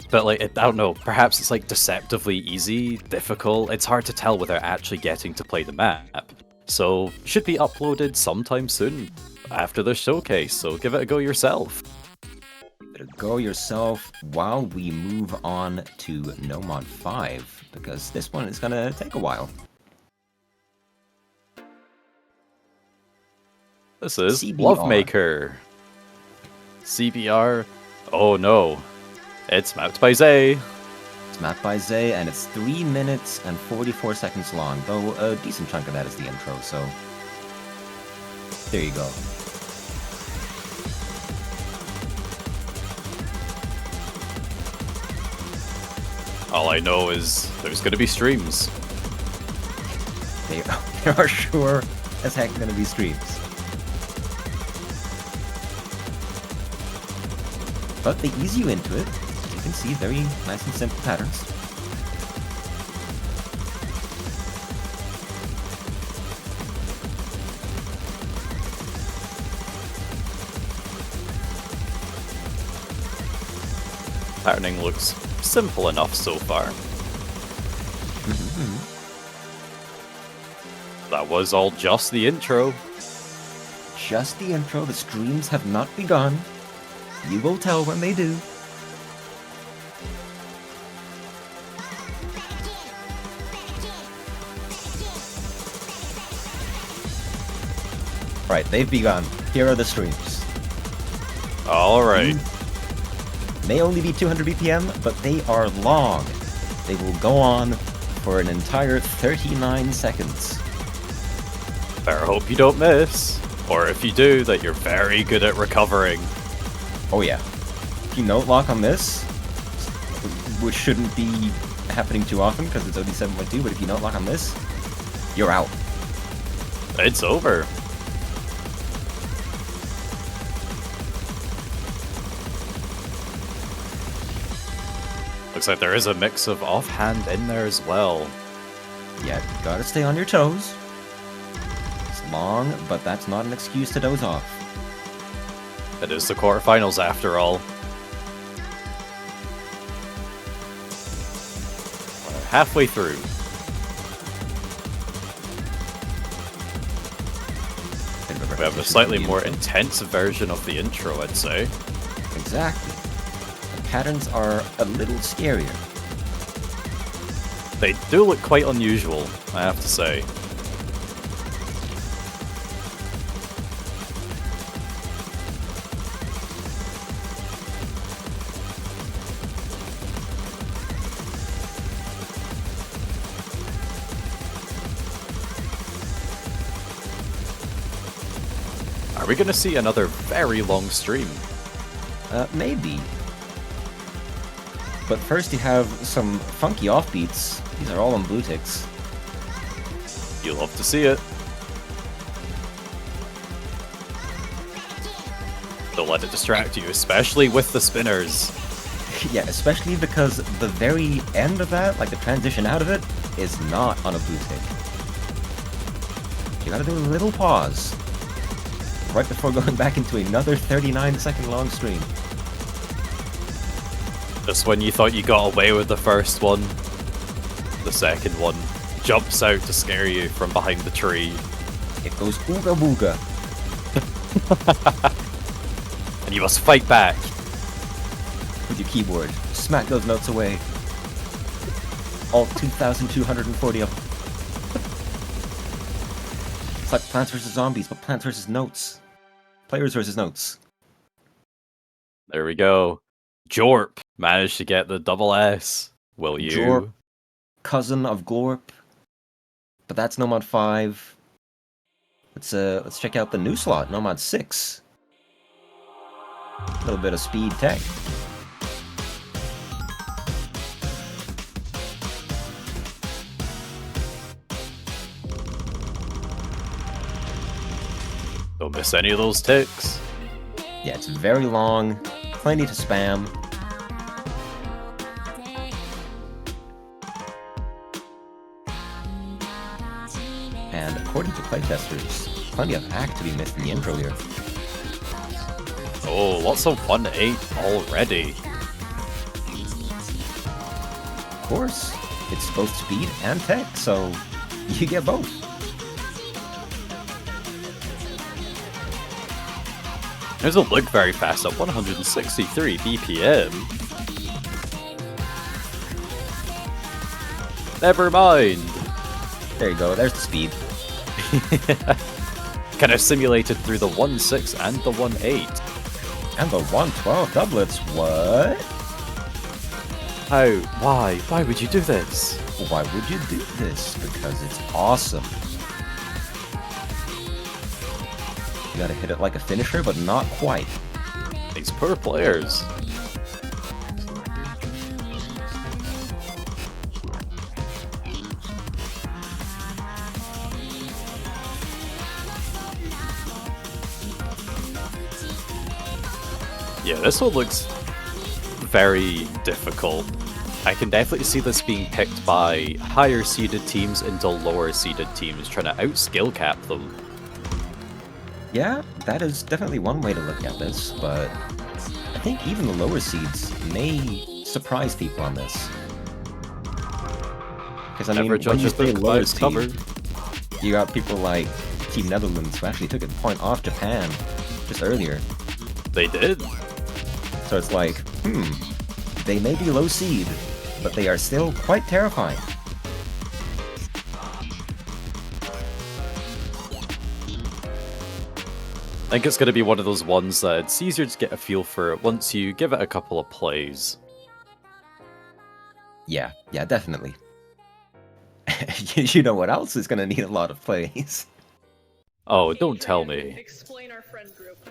But like, I don't know, perhaps it's like deceptively easy, difficult. It's hard to tell without actually getting to play the map. So, should be uploaded sometime soon after the showcase, so give it a go yourself. Give it a go yourself while we move on to No Mod 5, because this one is gonna take a while. This is CBR. Lovemaker. CBR. Oh no. It's mapped by Zay. It's mapped by Zay, and it's 3 minutes and 44 seconds long, though a decent chunk of that is the intro, so there you go. All I know is there's gonna be streams. There are sure as heck gonna be streams. But they ease you into it. You can see very nice and simple patterns. Patterning looks simple enough so far. That was all just the intro. Just the intro. The streams have not begun. You will tell when they do. Right, they've begun. Here are the streams. Alright. May only be 200 BPM, but they are long. They will go on for an entire 39 seconds. Better hope you don't miss. Or if you do, that you're very good at recovering. Oh yeah. If you note lock on this, which shouldn't be happening too often because it's only 7.2, but if you note lock on this, you're out. It's over. Looks like there is a mix of offhand in there as well. Yeah, you gotta stay on your toes. It's long, but that's not an excuse to doze off. It is the quarterfinals after all. We're halfway through. We have a slightly more intense version of the intro, I'd say. Exactly. The patterns are a little scarier. They do look quite unusual, I have to say. Are we going to see another very long stream? Maybe. But first you have some funky offbeats. These are all on blue ticks. You'll love to see it. Don't let it distract you, especially with the spinners. Yeah, especially because the very end of that, like the transition out of it, is not on a blue tick. You gotta do a little pause right before going back into another 39-second long stream. Just when you thought you got away with the first one, the second one jumps out to scare you from behind the tree. It goes ooga booga. And you must fight back. With your keyboard. Smack those notes away. All 2,240 of them. It's like Plants vs. Zombies, but Plants vs. Notes. Players versus notes. There we go. Jorp managed to get the double S. Will you? Jorp, cousin of Glorp. but that's Nomad 5. Let's check out the new slot, Nomad 6. A little bit of speed tech. Don't miss any of those ticks. Yeah, it's very long, plenty to spam. And according to playtesters, plenty of hack to be missed in the intro here. Oh, lots of 1-8 already. Of course, it's both speed and tech, so you get both. It doesn't look very fast at 163 BPM. Never mind. There you go, there's the speed. Kind of simulated through the 1.6 and the 1.8. And the 112 doublets, what? How? Why? Why would you do this? Why would you do this? Because it's awesome. You gotta hit it like a finisher, but not quite. These poor players. Yeah, this one looks very difficult. I can definitely see this being picked by higher seeded teams into lower seeded teams, trying to out-skill cap them. Yeah, that is definitely one way to look at this, but I think even the lower seeds may surprise people on this. Because I mean, Never when judge you a say book by lower its seed, cover. you got people like Team Netherlands who actually took a point off Japan just earlier. They did. So it's like, they may be low seed, but they are still quite terrifying. I think it's going to be one of those ones that it's easier to get a feel for it once you give it a couple of plays. Yeah, definitely. You know what else is going to need a lot of plays? Oh, don't tell me. Explain our friend group.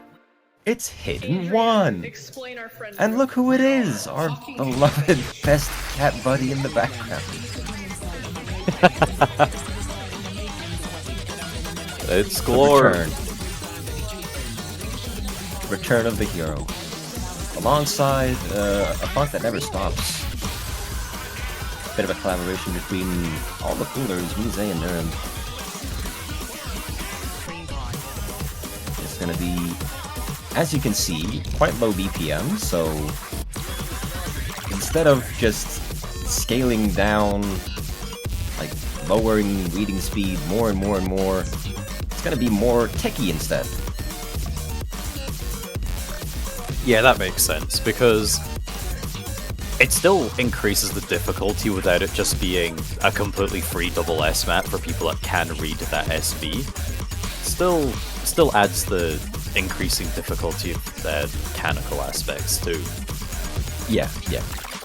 It's Hidden One! Explain our friend And group. look who it is! Our beloved best cat buddy in the background. It's The Glor. Return of the hero. Alongside a font that never stops. Bit of a collaboration between all the coolers, Mise and Nurm. It's gonna be, as you can see, quite low BPM, so instead of just scaling down, like lowering reading speed more and more and more, it's gonna be more techy instead. Yeah, that makes sense, because it still increases the difficulty without it just being a completely free double S map for people that can read that SV. Still adds the increasing difficulty of the mechanical aspects too. Yeah.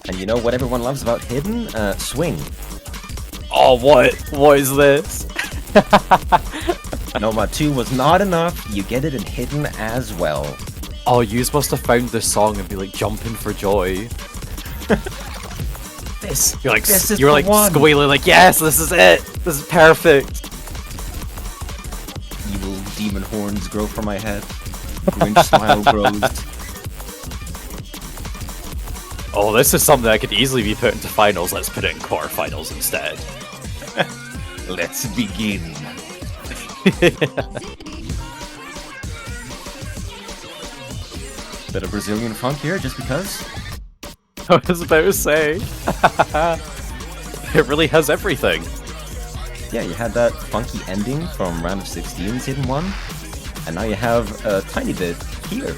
And you know what everyone loves about Hidden? Swing. Oh, what is this? Nomad 2 was not enough, you get it in Hidden as well. Oh, you must have found this song and be like jumping for joy. You're like squealing like, yes, this is it. This is perfect. Evil demon horns grow from my head. Grinch smile grows. Oh, this is something that could easily be put into finals. Let's put it in quarterfinals instead. Let's begin. Bit of Brazilian funk here, just because. I was about to say. It really has everything. Yeah, you had that funky ending from round of 16's Hidden One, and now you have a tiny bit here.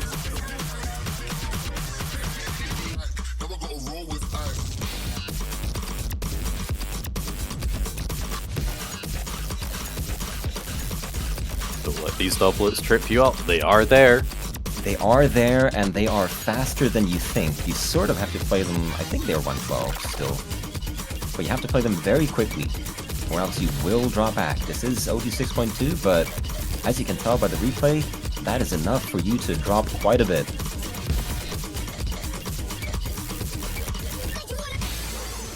Don't let these doublets trip you up. They are there. They are there, and they are faster than you think. You sort of have to play them, I think they're 112 still. But you have to play them very quickly. or else you will draw back. This is OD 6.2, but as you can tell by the replay, that is enough for you to drop quite a bit.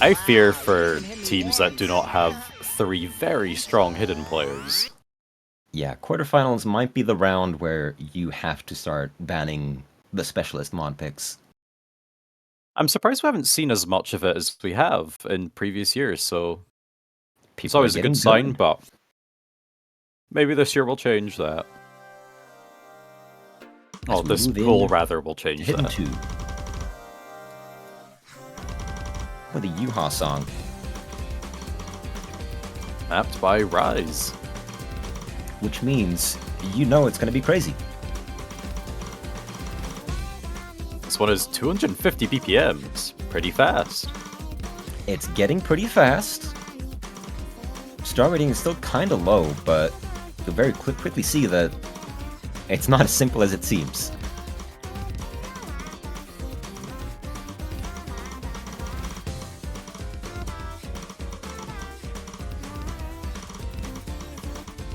I fear for teams that do not have 3 very strong hidden players. Yeah, quarterfinals might be the round where you have to start banning the specialist mod picks. I'm surprised we haven't seen as much of it as we have in previous years, so it's People are always a getting good sign, good. but maybe this year will change that. As Oh, we this move in pool rather will change Hidden that. 2. With a Yuha song. Mapped by Rise. Which means you know it's going to be crazy. This one is 250 BPMs. Pretty fast. It's getting pretty fast. Star rating is still kind of low, but you'll very quickly see that it's not as simple as it seems.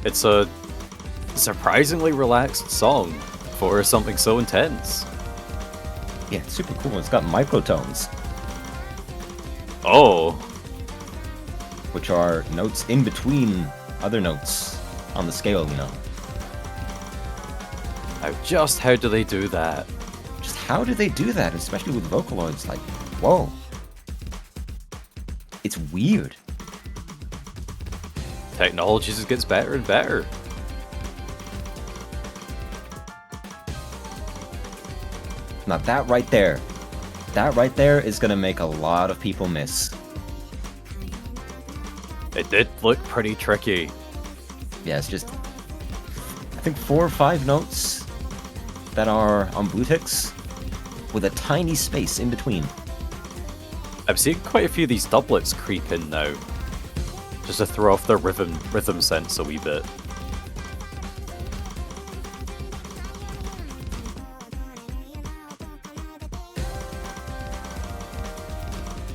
It's a surprisingly relaxed song for something so intense. Yeah, it's super cool. It's got microtones, Oh, which are notes in between other notes on the scale, you know. just how do they do that? Just how do they do that, especially with Vocaloids? Like, whoa. It's weird. Technology just gets better and better. Now that right there is gonna make a lot of people miss. It did look pretty tricky. Yeah, it's just, I think 4 or 5 notes that are on boutiques with a tiny space in between. I've seen quite a few of these doublets creep in now, just to throw off the rhythm sense a wee bit.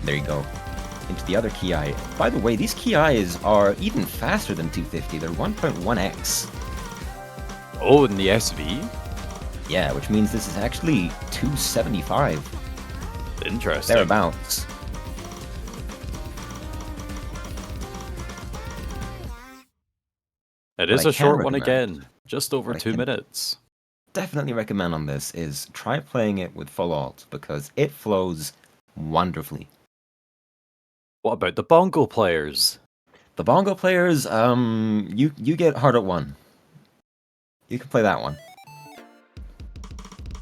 There you go. Into the other key eye. By the way, these key eyes are even faster than 250. They're 1.1x. Oh, in the SV? Yeah, which means this is actually 275. Interesting. Thereabouts. It What is I a short can one recommend- again, just over what I 2 can- minutes. Definitely recommend on this is try playing it with full alt because it flows wonderfully. What about the bongo players? The bongo players, you get hard at 1. You can play that one.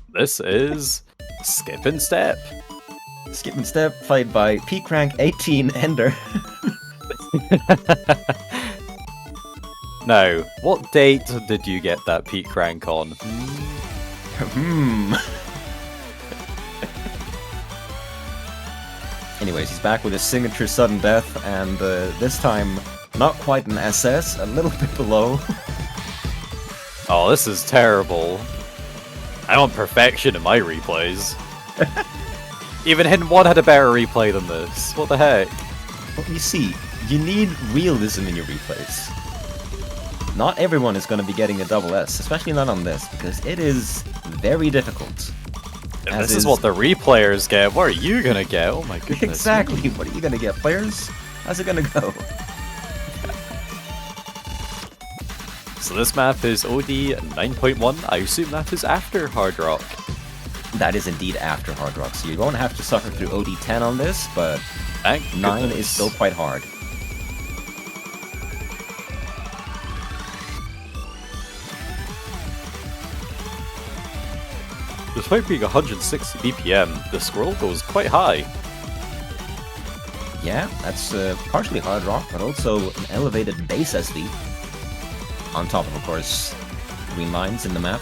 This is Skip and Step. Skip and Step played by Peak Rank 18 Ender. Now, what date did you get that peak rank on? Anyways, he's back with his signature sudden death, and this time, not quite an SS, a little bit below. Oh, this is terrible. I want perfection in my replays. Even Hidden 1 had a better replay than this. What the heck? Well, you see, you need realism in your replays. Not everyone is going to be getting a double S, especially not on this, because it is very difficult. If As this is what the replayers get, what are you gonna get? Oh my goodness. Exactly, what are you going to get, players? How's it going to go? So this map is OD 9.1. I assume that is after Hard Rock. That is indeed after Hard Rock, so you won't have to suffer through OD 10 on this, but Thank 9 goodness. is still quite hard. Despite being 160 BPM, the scroll goes quite high. Yeah, that's partially Hard Rock, but also an elevated base SD. On top of course, green lines in the map.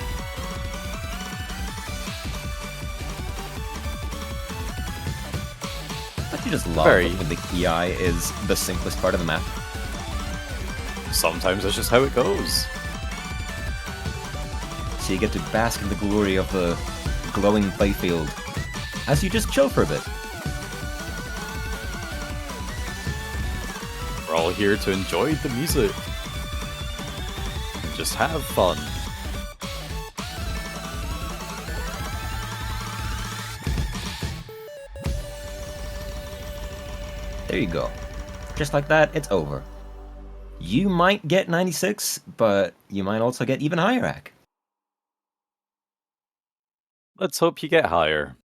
But you just love Very. it when the key eye is the simplest part of the map. Sometimes that's just how it goes. So you get to bask in the glory of the glowing playfield as you just chill for a bit. We're all here to enjoy the music. Just have fun. There you go. Just like that, it's over. You might get 96, but you might also get even higher rack. Let's hope you get higher.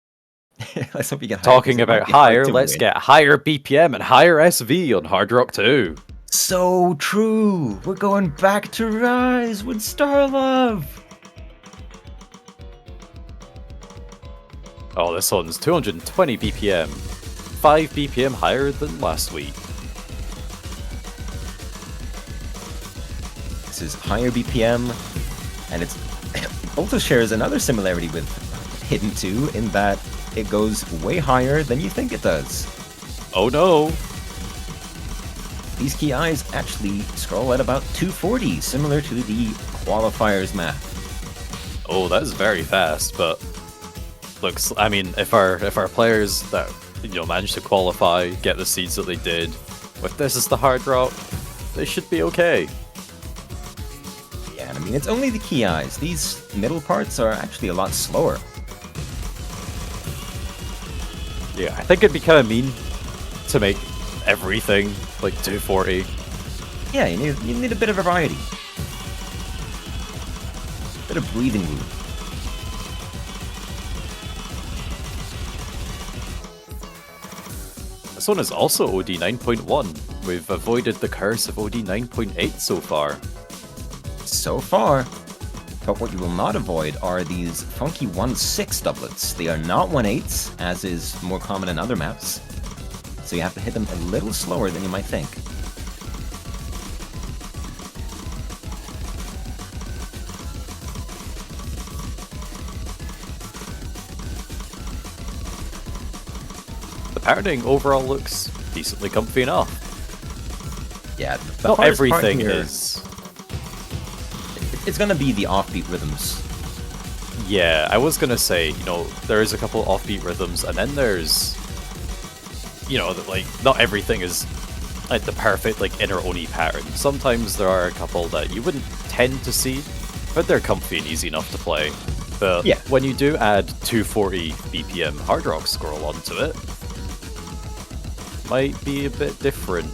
Let's hope you get higher. Talking about higher, let's get higher BPM and higher SV on Hard Rock 2. So true! We're going back to Rise with Starlove! Oh, this one's 220 BPM. 5 BPM higher than last week. This is higher BPM, and it also shares another similarity with Hidden 2 in that it goes way higher than you think it does. Oh no! These key eyes actually scroll at about 240, similar to the qualifiers map. Oh, that is very fast, but looks. I mean, if our players that manage to qualify, get the seeds that they did, if this is the hard rock, they should be okay. Yeah, I mean, it's only the key eyes. These middle parts are actually a lot slower. Yeah, I think it'd be kind of mean to make everything like 240. Yeah, you need a bit of variety. Bit of breathing room. This one is also OD 9.1. We've avoided the curse of OD 9.8 so far. So far. But what you will not avoid are these funky 1/6 doublets. They are not 1/8s, as is more common in other maps. So you have to hit them a little slower than you might think. The parroting overall looks decently comfy enough. Yeah, the Not hardest part everything here, is. It's gonna be the offbeat rhythms. Yeah, I was gonna say, there is a couple offbeat rhythms, and then there's, like, not everything is like the perfect like inner Oni pattern. Sometimes there are a couple that you wouldn't tend to see, but they're comfy and easy enough to play. But yeah, when you do add 240 BPM hard rock scroll onto it, might be a bit different.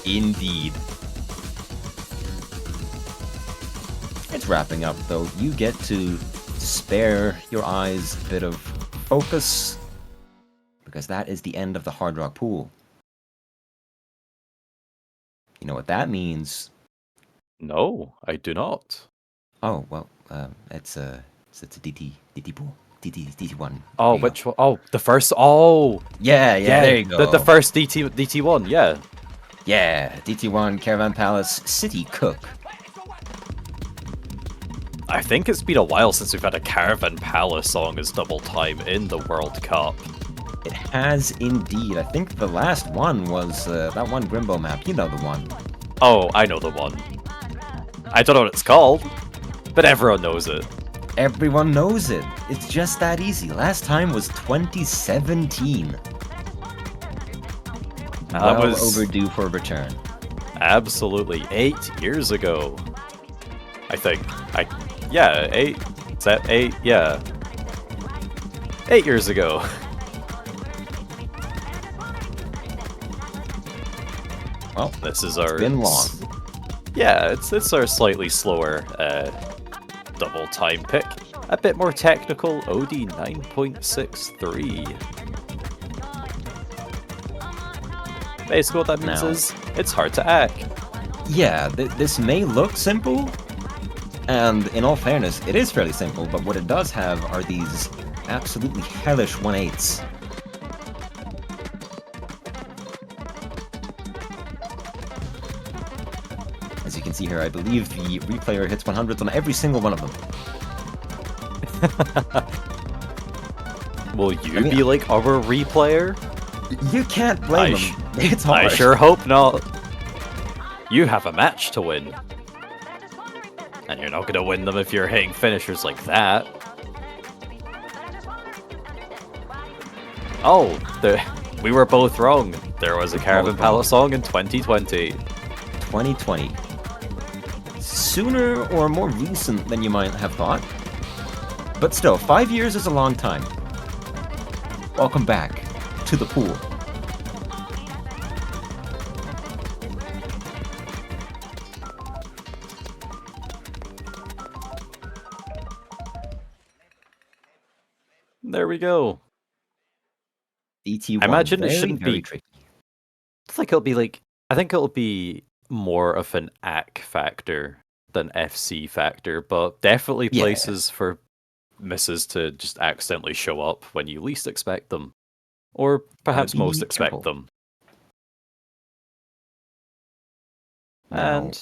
Indeed. It's wrapping up, though. You get to spare your eyes a bit of focus, because that is the end of the Hard Rock pool. You know what that means? No, I do not. Oh, well, it's a DT pool. DT1. Oh, There you which one? Oh, the first. Oh, yeah, there you go. The first DT1, yeah. Yeah, DT1 Caravan Palace City Cook. I think it's been a while since we've had a Caravan Palace song as double time in the World Cup. It has indeed. I think the last one was that one Grimbo map. You know the one. Oh, I know the one. I don't know what it's called, but everyone knows it. Everyone knows it. It's just that easy. Last time was 2017. That Well was overdue for a return. absolutely 8 years ago. I think. 8. Is that 8? Yeah. 8 years ago. Well, This is our. it's been long. Yeah, it's our slightly slower double time pick. A bit more technical, OD 9.63. Basically what that means Now- is, it's hard to hack. Yeah, this may look simple, and in all fairness, it is fairly simple, but what it does have are these absolutely hellish 1/8s. As you can see here, I believe the replayer hits 100s on every single one of them. Will you be like our replayer? You can't blame I them. It's hard. I sure hope not. You have a match to win. And you're not going to win them if you're hitting finishers like that. Oh, We were both wrong. There was a We're Caravan both wrong. Palace song in 2020. 2020. Sooner or more recent than you might have thought. But still, 5 years is a long time. Welcome back to the pool. There we go. DT1, I imagine very, it shouldn't very be. tricky. I think it'll be more of an AC factor than FC factor, but definitely Yeah. places for misses to just accidentally show up when you least expect them, or perhaps be most expect careful. them. Now, And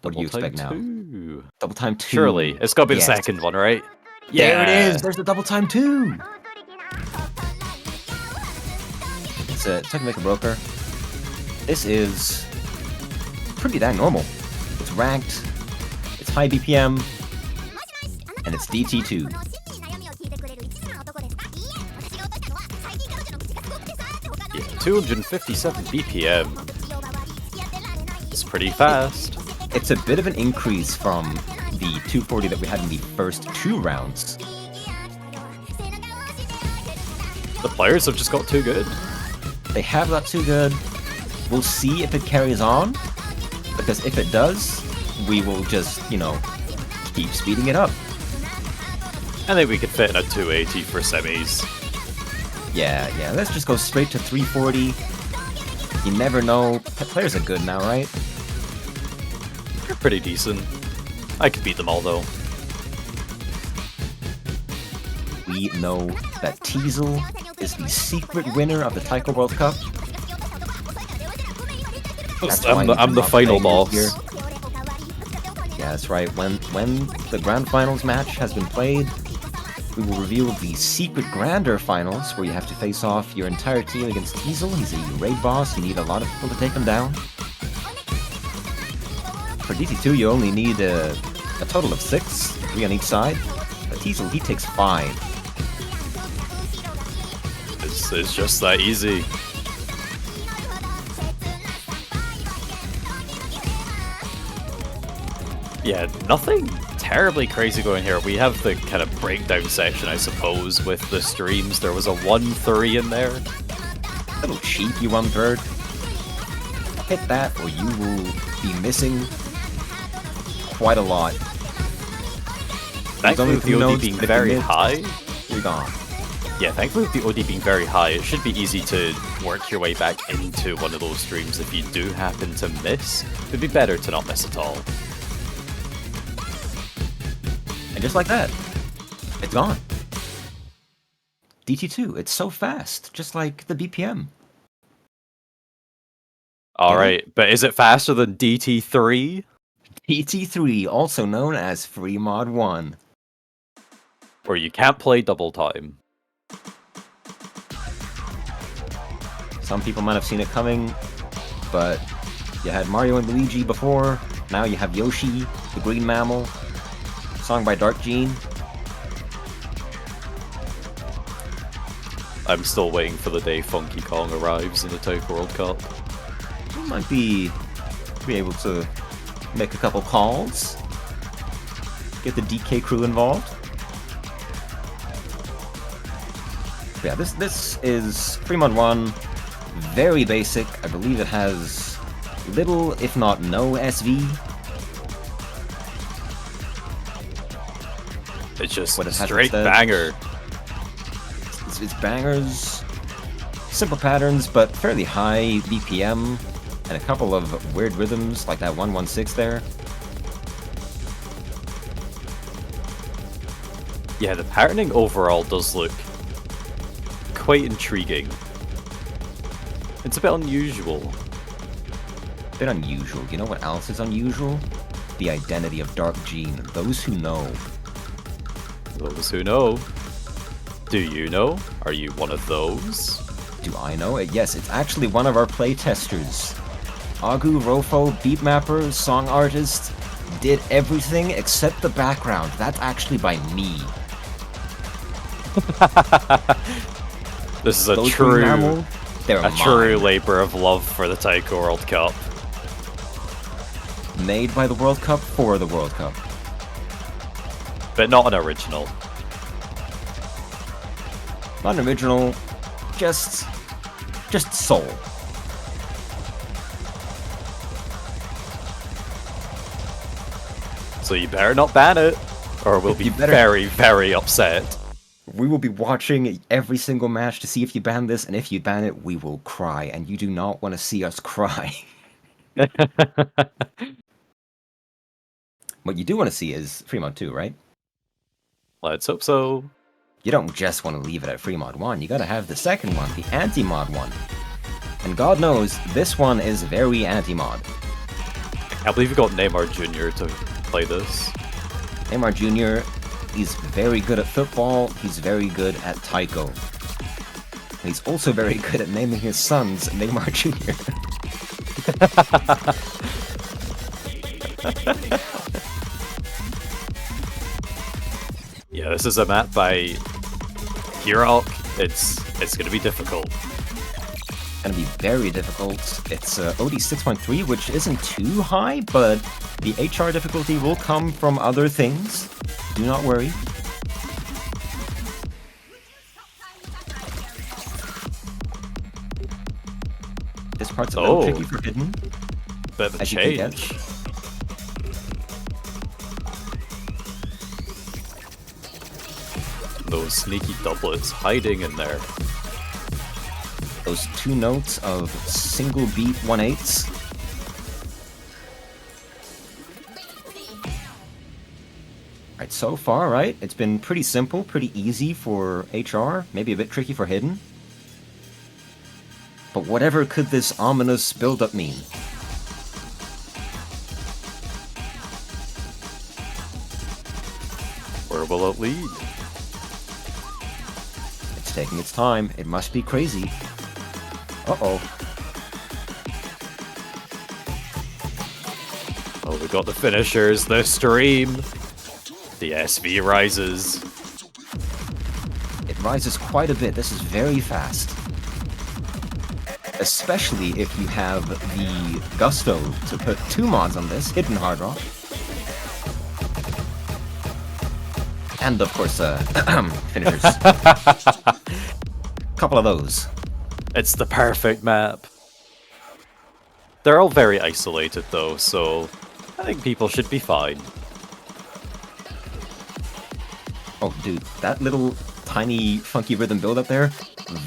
what do you expect now? two. Double time 2. Surely it's got to be Yes. the second one, right? There it Yeah. is! There's the double time 2! It's a Technical Broker. This is pretty dang normal. It's ranked, it's high BPM, and it's DT2. Yeah, 257 BPM. It's pretty fast. It's a bit of an increase from the 240 that we had in the first 2 rounds. The players have just got too good. They have got too good. We'll see if it carries on, because if it does, we will just, keep speeding it up. I think we could fit in a 280 for semis. Yeah, let's just go straight to 340. You never know. Players are good now, right? They're pretty decent. I could beat them all though. We know that Teasel is the secret winner of the Taiko World Cup. That's why I'm the he's not final playing boss. this year. Yeah, that's right. When the Grand Finals match has been played, we will reveal the secret Grander Finals, where you have to face off your entire team against Teasel. He's a raid boss. You need a lot of people to take him down. For DT2, you only need a total of 6, 3 on each side. But Teasel, he takes 5. It's just that easy. Yeah, nothing terribly crazy going here. We have the kind of breakdown section, I suppose, with the streams. There was a 1-3 in there. Little cheap, you 1/3. Hit that, or you will be missing quite a lot. Thankfully, with the OD nodes, being but if you very missed, high. You're gone. Yeah, thankfully with the OD being very high, it should be easy to work your way back into one of those streams if you do happen to miss. It'd be better to not miss at all. And just like that, it's gone. DT2, it's so fast, just like the BPM. Alright, but is it faster than DT3? DT3, also known as Free Mod 1. Where you can't play double time. Some people might have seen it coming, but you had Mario and Luigi before, now you have Yoshi, the Green Mammal, song by Dark Gene. I'm still waiting for the day Funky Kong arrives in the Taiko World Cup. You might be able to make a couple calls, get the DK crew involved. Yeah, this is Free Mod 1, very basic. I believe it has little, if not no, SV. It's just What it has straight instead. banger. It's bangers, simple patterns, but fairly high BPM, and a couple of weird rhythms, like that 116 there. Yeah, the patterning overall does look quite intriguing. It's a bit unusual. A bit unusual. You know what else is unusual? The identity of Dark Gene. Those who know. Those who know. Do you know? Are you one of those? Do I know it? Yes, it's actually one of our playtesters. Agu Rofo, beat mapper, song artist, did everything except the background. That's actually by me. This is a Those true Mammal, They're A mine. true labor of love for the Taiko World Cup. Made by the World Cup for the World Cup. But not an original. Not an original, just soul. So you better not ban it, or we'll be You better- very, very upset. We will be watching every single match to see if you ban this, and if you ban it, we will cry, and you do not want to see us cry. What you do want to see is Fremont 2, right? Let's hope so. You don't just want to leave it at Fremont 1, you gotta have the second one, the anti-mod one. And God knows, this one is very anti-mod. I believe you got Neymar Jr. to play this. Neymar Jr., he's very good at football, he's very good at taiko. He's also very good at naming his sons Neymar Jr. Yeah, this is a map by Hirok. It's gonna be difficult. Gonna be very difficult. It's OD 6.3, which isn't too high, but the HR difficulty will come from other things. Do not worry. This part's a little Oh. tricky for hidden. Bit of a as you can change. guess. Those sneaky doublets hiding in there. Those two notes of single beat 1/8s. Right, so far, right? It's been pretty simple, pretty easy for HR, maybe a bit tricky for hidden. But whatever could this ominous build-up mean? Where will it lead? It's taking its time. It must be crazy. Uh-oh. Oh, we got the finishers, the stream. The SV rises. It rises quite a bit. This is very fast. Especially if you have the gusto to put 2 mods on this, Hidden Hard Rock. And of course, finishers. Couple of those. It's the perfect map. They're all very isolated though, so I think people should be fine. Oh, dude, that little tiny funky rhythm build up there,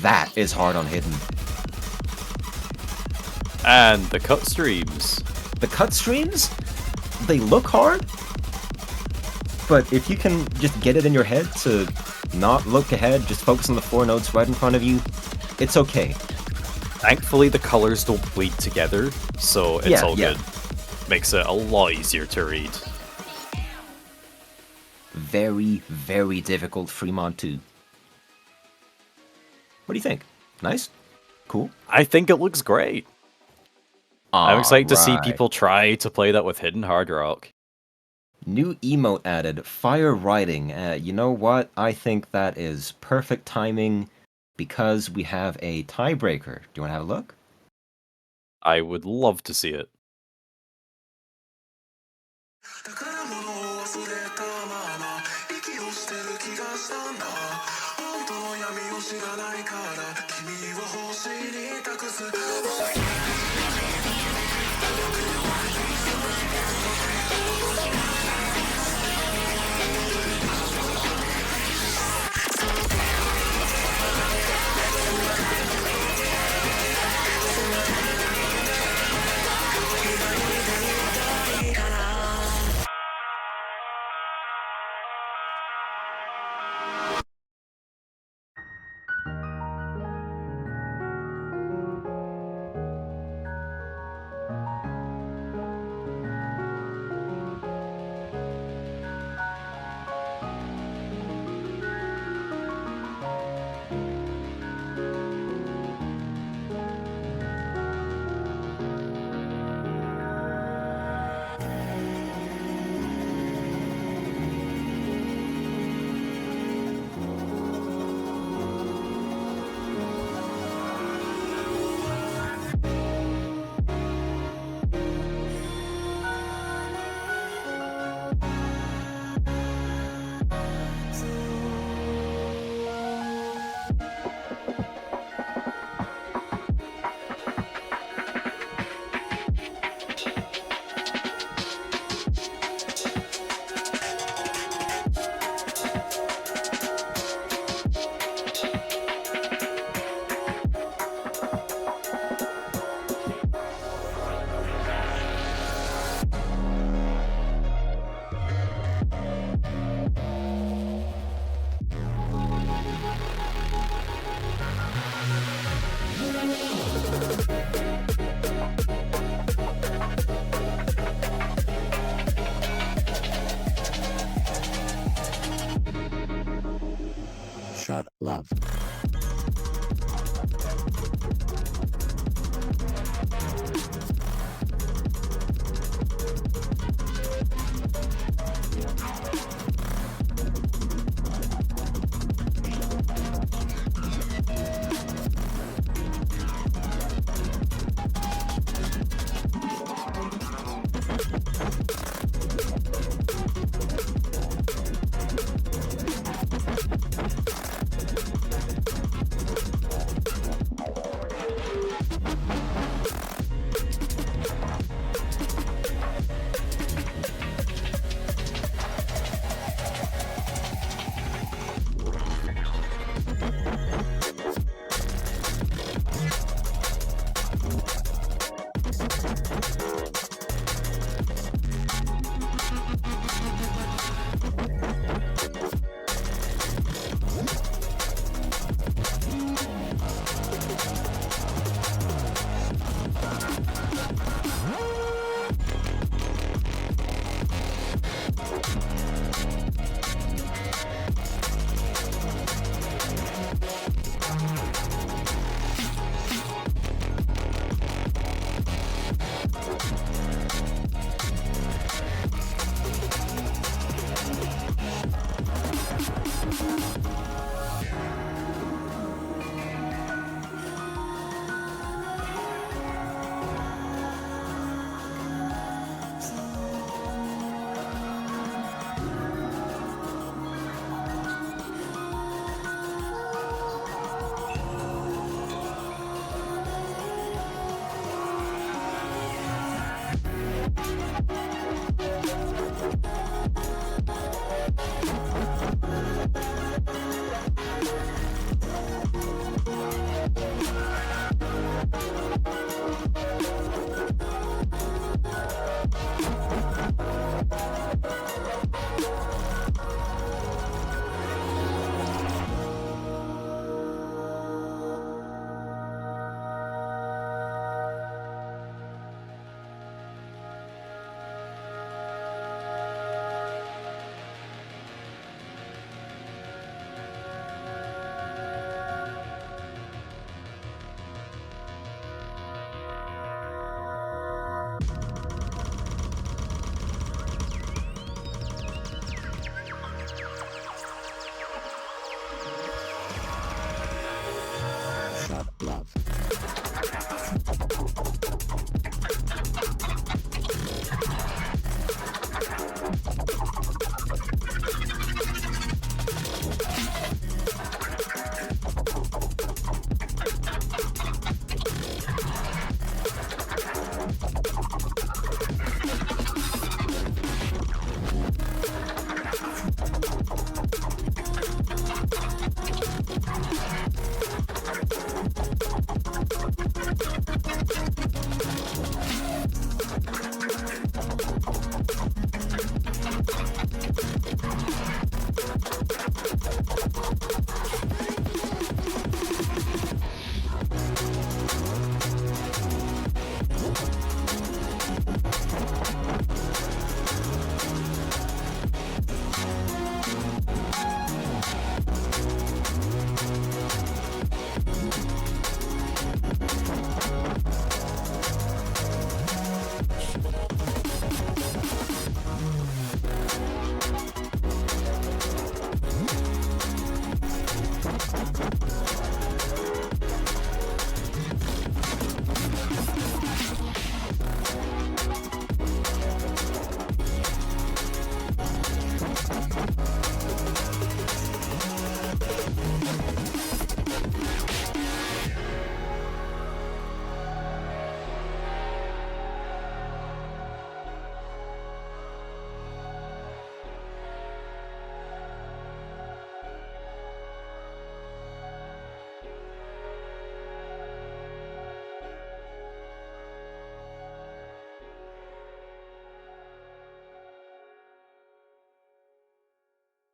that is hard on Hidden. And the cut streams. The cut streams, they look hard, but if you can just get it in your head to not look ahead, just focus on the 4 notes right in front of you, it's okay. Thankfully, the colors don't bleed together, so it's all good. Makes it a lot easier to read. Very, very difficult Fremont 2. What do you think? Nice? Cool? I think it looks great. I'm excited to see Alright. people try to play that with Hidden Hard Rock. New emote added, Fire Riding. You know what? I think that is perfect timing because we have a tiebreaker. Do you want to have a look? I would love to see it. 宝物を忘れたまま息をしてる気がしたんだ本当の闇を知らないから君を星に託す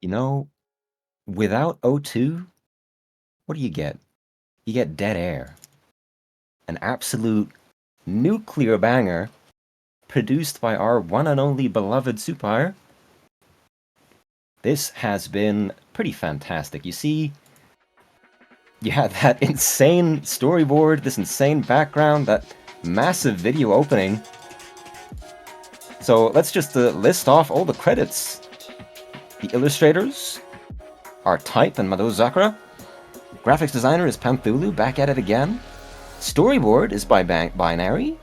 You know, without O2, what do you get? You get dead air. An absolute nuclear banger produced by our one and only beloved Supire. This has been pretty fantastic. You see, you had that insane storyboard, this insane background, that massive video opening. So let's just list off all the credits. The illustrators are Type and Mado Zakura. Graphics designer is Panthulu, back at it again. Storyboard is by Binary.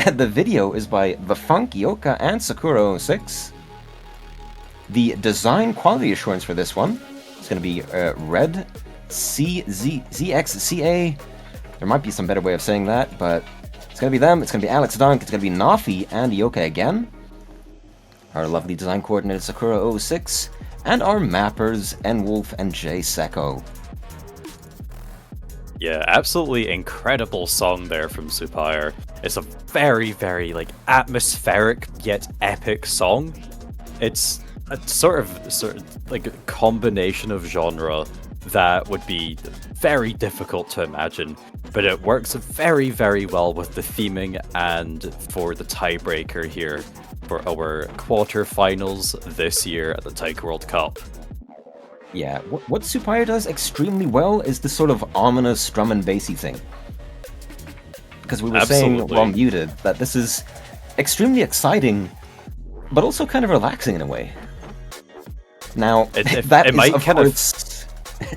And the video is by The Funk, Yoka, and Sakura06. The design quality assurance for this one is going to be Red ZXCA. There might be some better way of saying that, but it's going to be them. It's going to be Alex Dunk. It's going to be Nafi and Yoka again. Our lovely design coordinator Sakura06. And our mappers N-Wolf and J Seko. Yeah, absolutely incredible song there from Supire. It's a very, very atmospheric yet epic song. It's a sort of like a combination of genre that would be very difficult to imagine, but it works very, very well with the theming and for the tiebreaker here for our quarterfinals this year at the Taiko World Cup. Yeah, what Supire does extremely well is this sort of ominous drum and bassy thing. Because we were saying while muted that this is extremely exciting, but also kind of relaxing in a way. Now, that is of course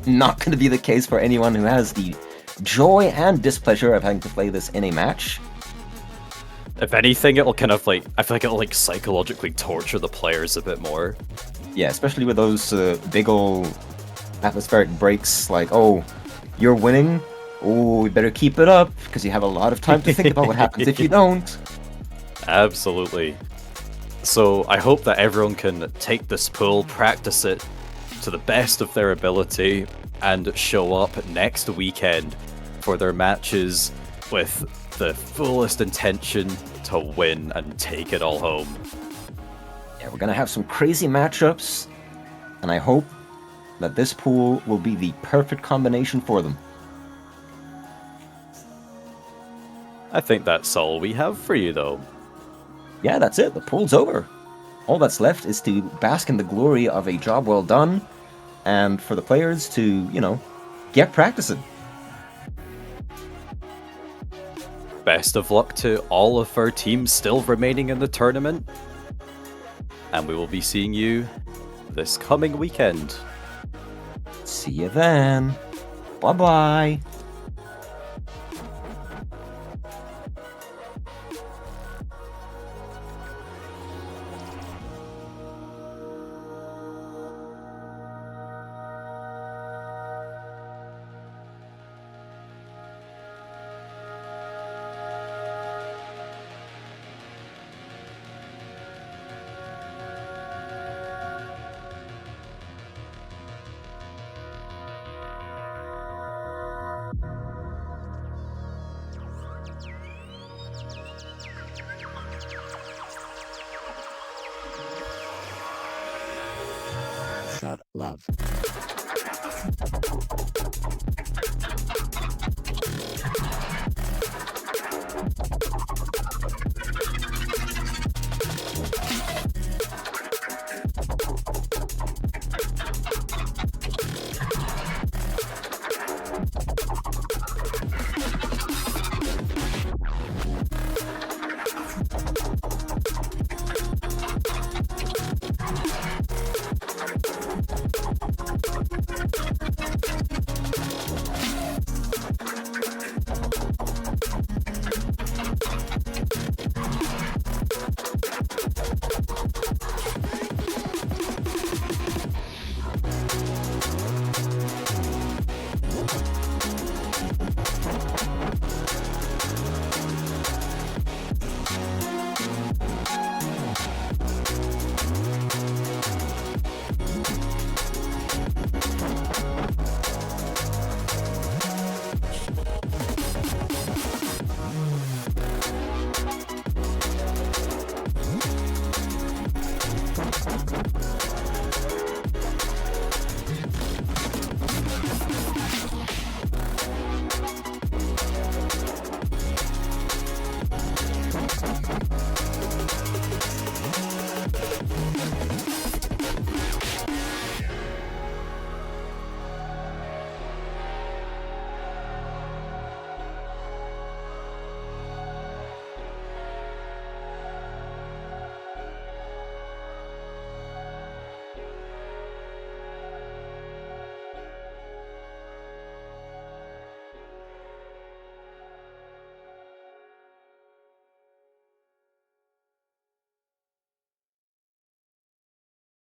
not going to be the case for anyone who has the joy and displeasure of having to play this in a match. If anything, it'll kind of I feel like it'll psychologically torture the players a bit more. Yeah, especially with those big ol' atmospheric breaks, like, oh, you're winning? Oh, we better keep it up, because you have a lot of time to think about what happens if you don't. Absolutely. So I hope that everyone can take this pool, practice it to the best of their ability, and show up next weekend for their matches with the fullest intention to win and take it all home. Yeah, we're going to have some crazy matchups, and I hope that this pool will be the perfect combination for them. I think that's all we have for you, though. Yeah, that's it. The pool's over. All that's left is to bask in the glory of a job well done, and for the players to, get practicing. Best of luck to all of our teams still remaining in the tournament. And we will be seeing you this coming weekend. See you then. Bye-bye. Shut love.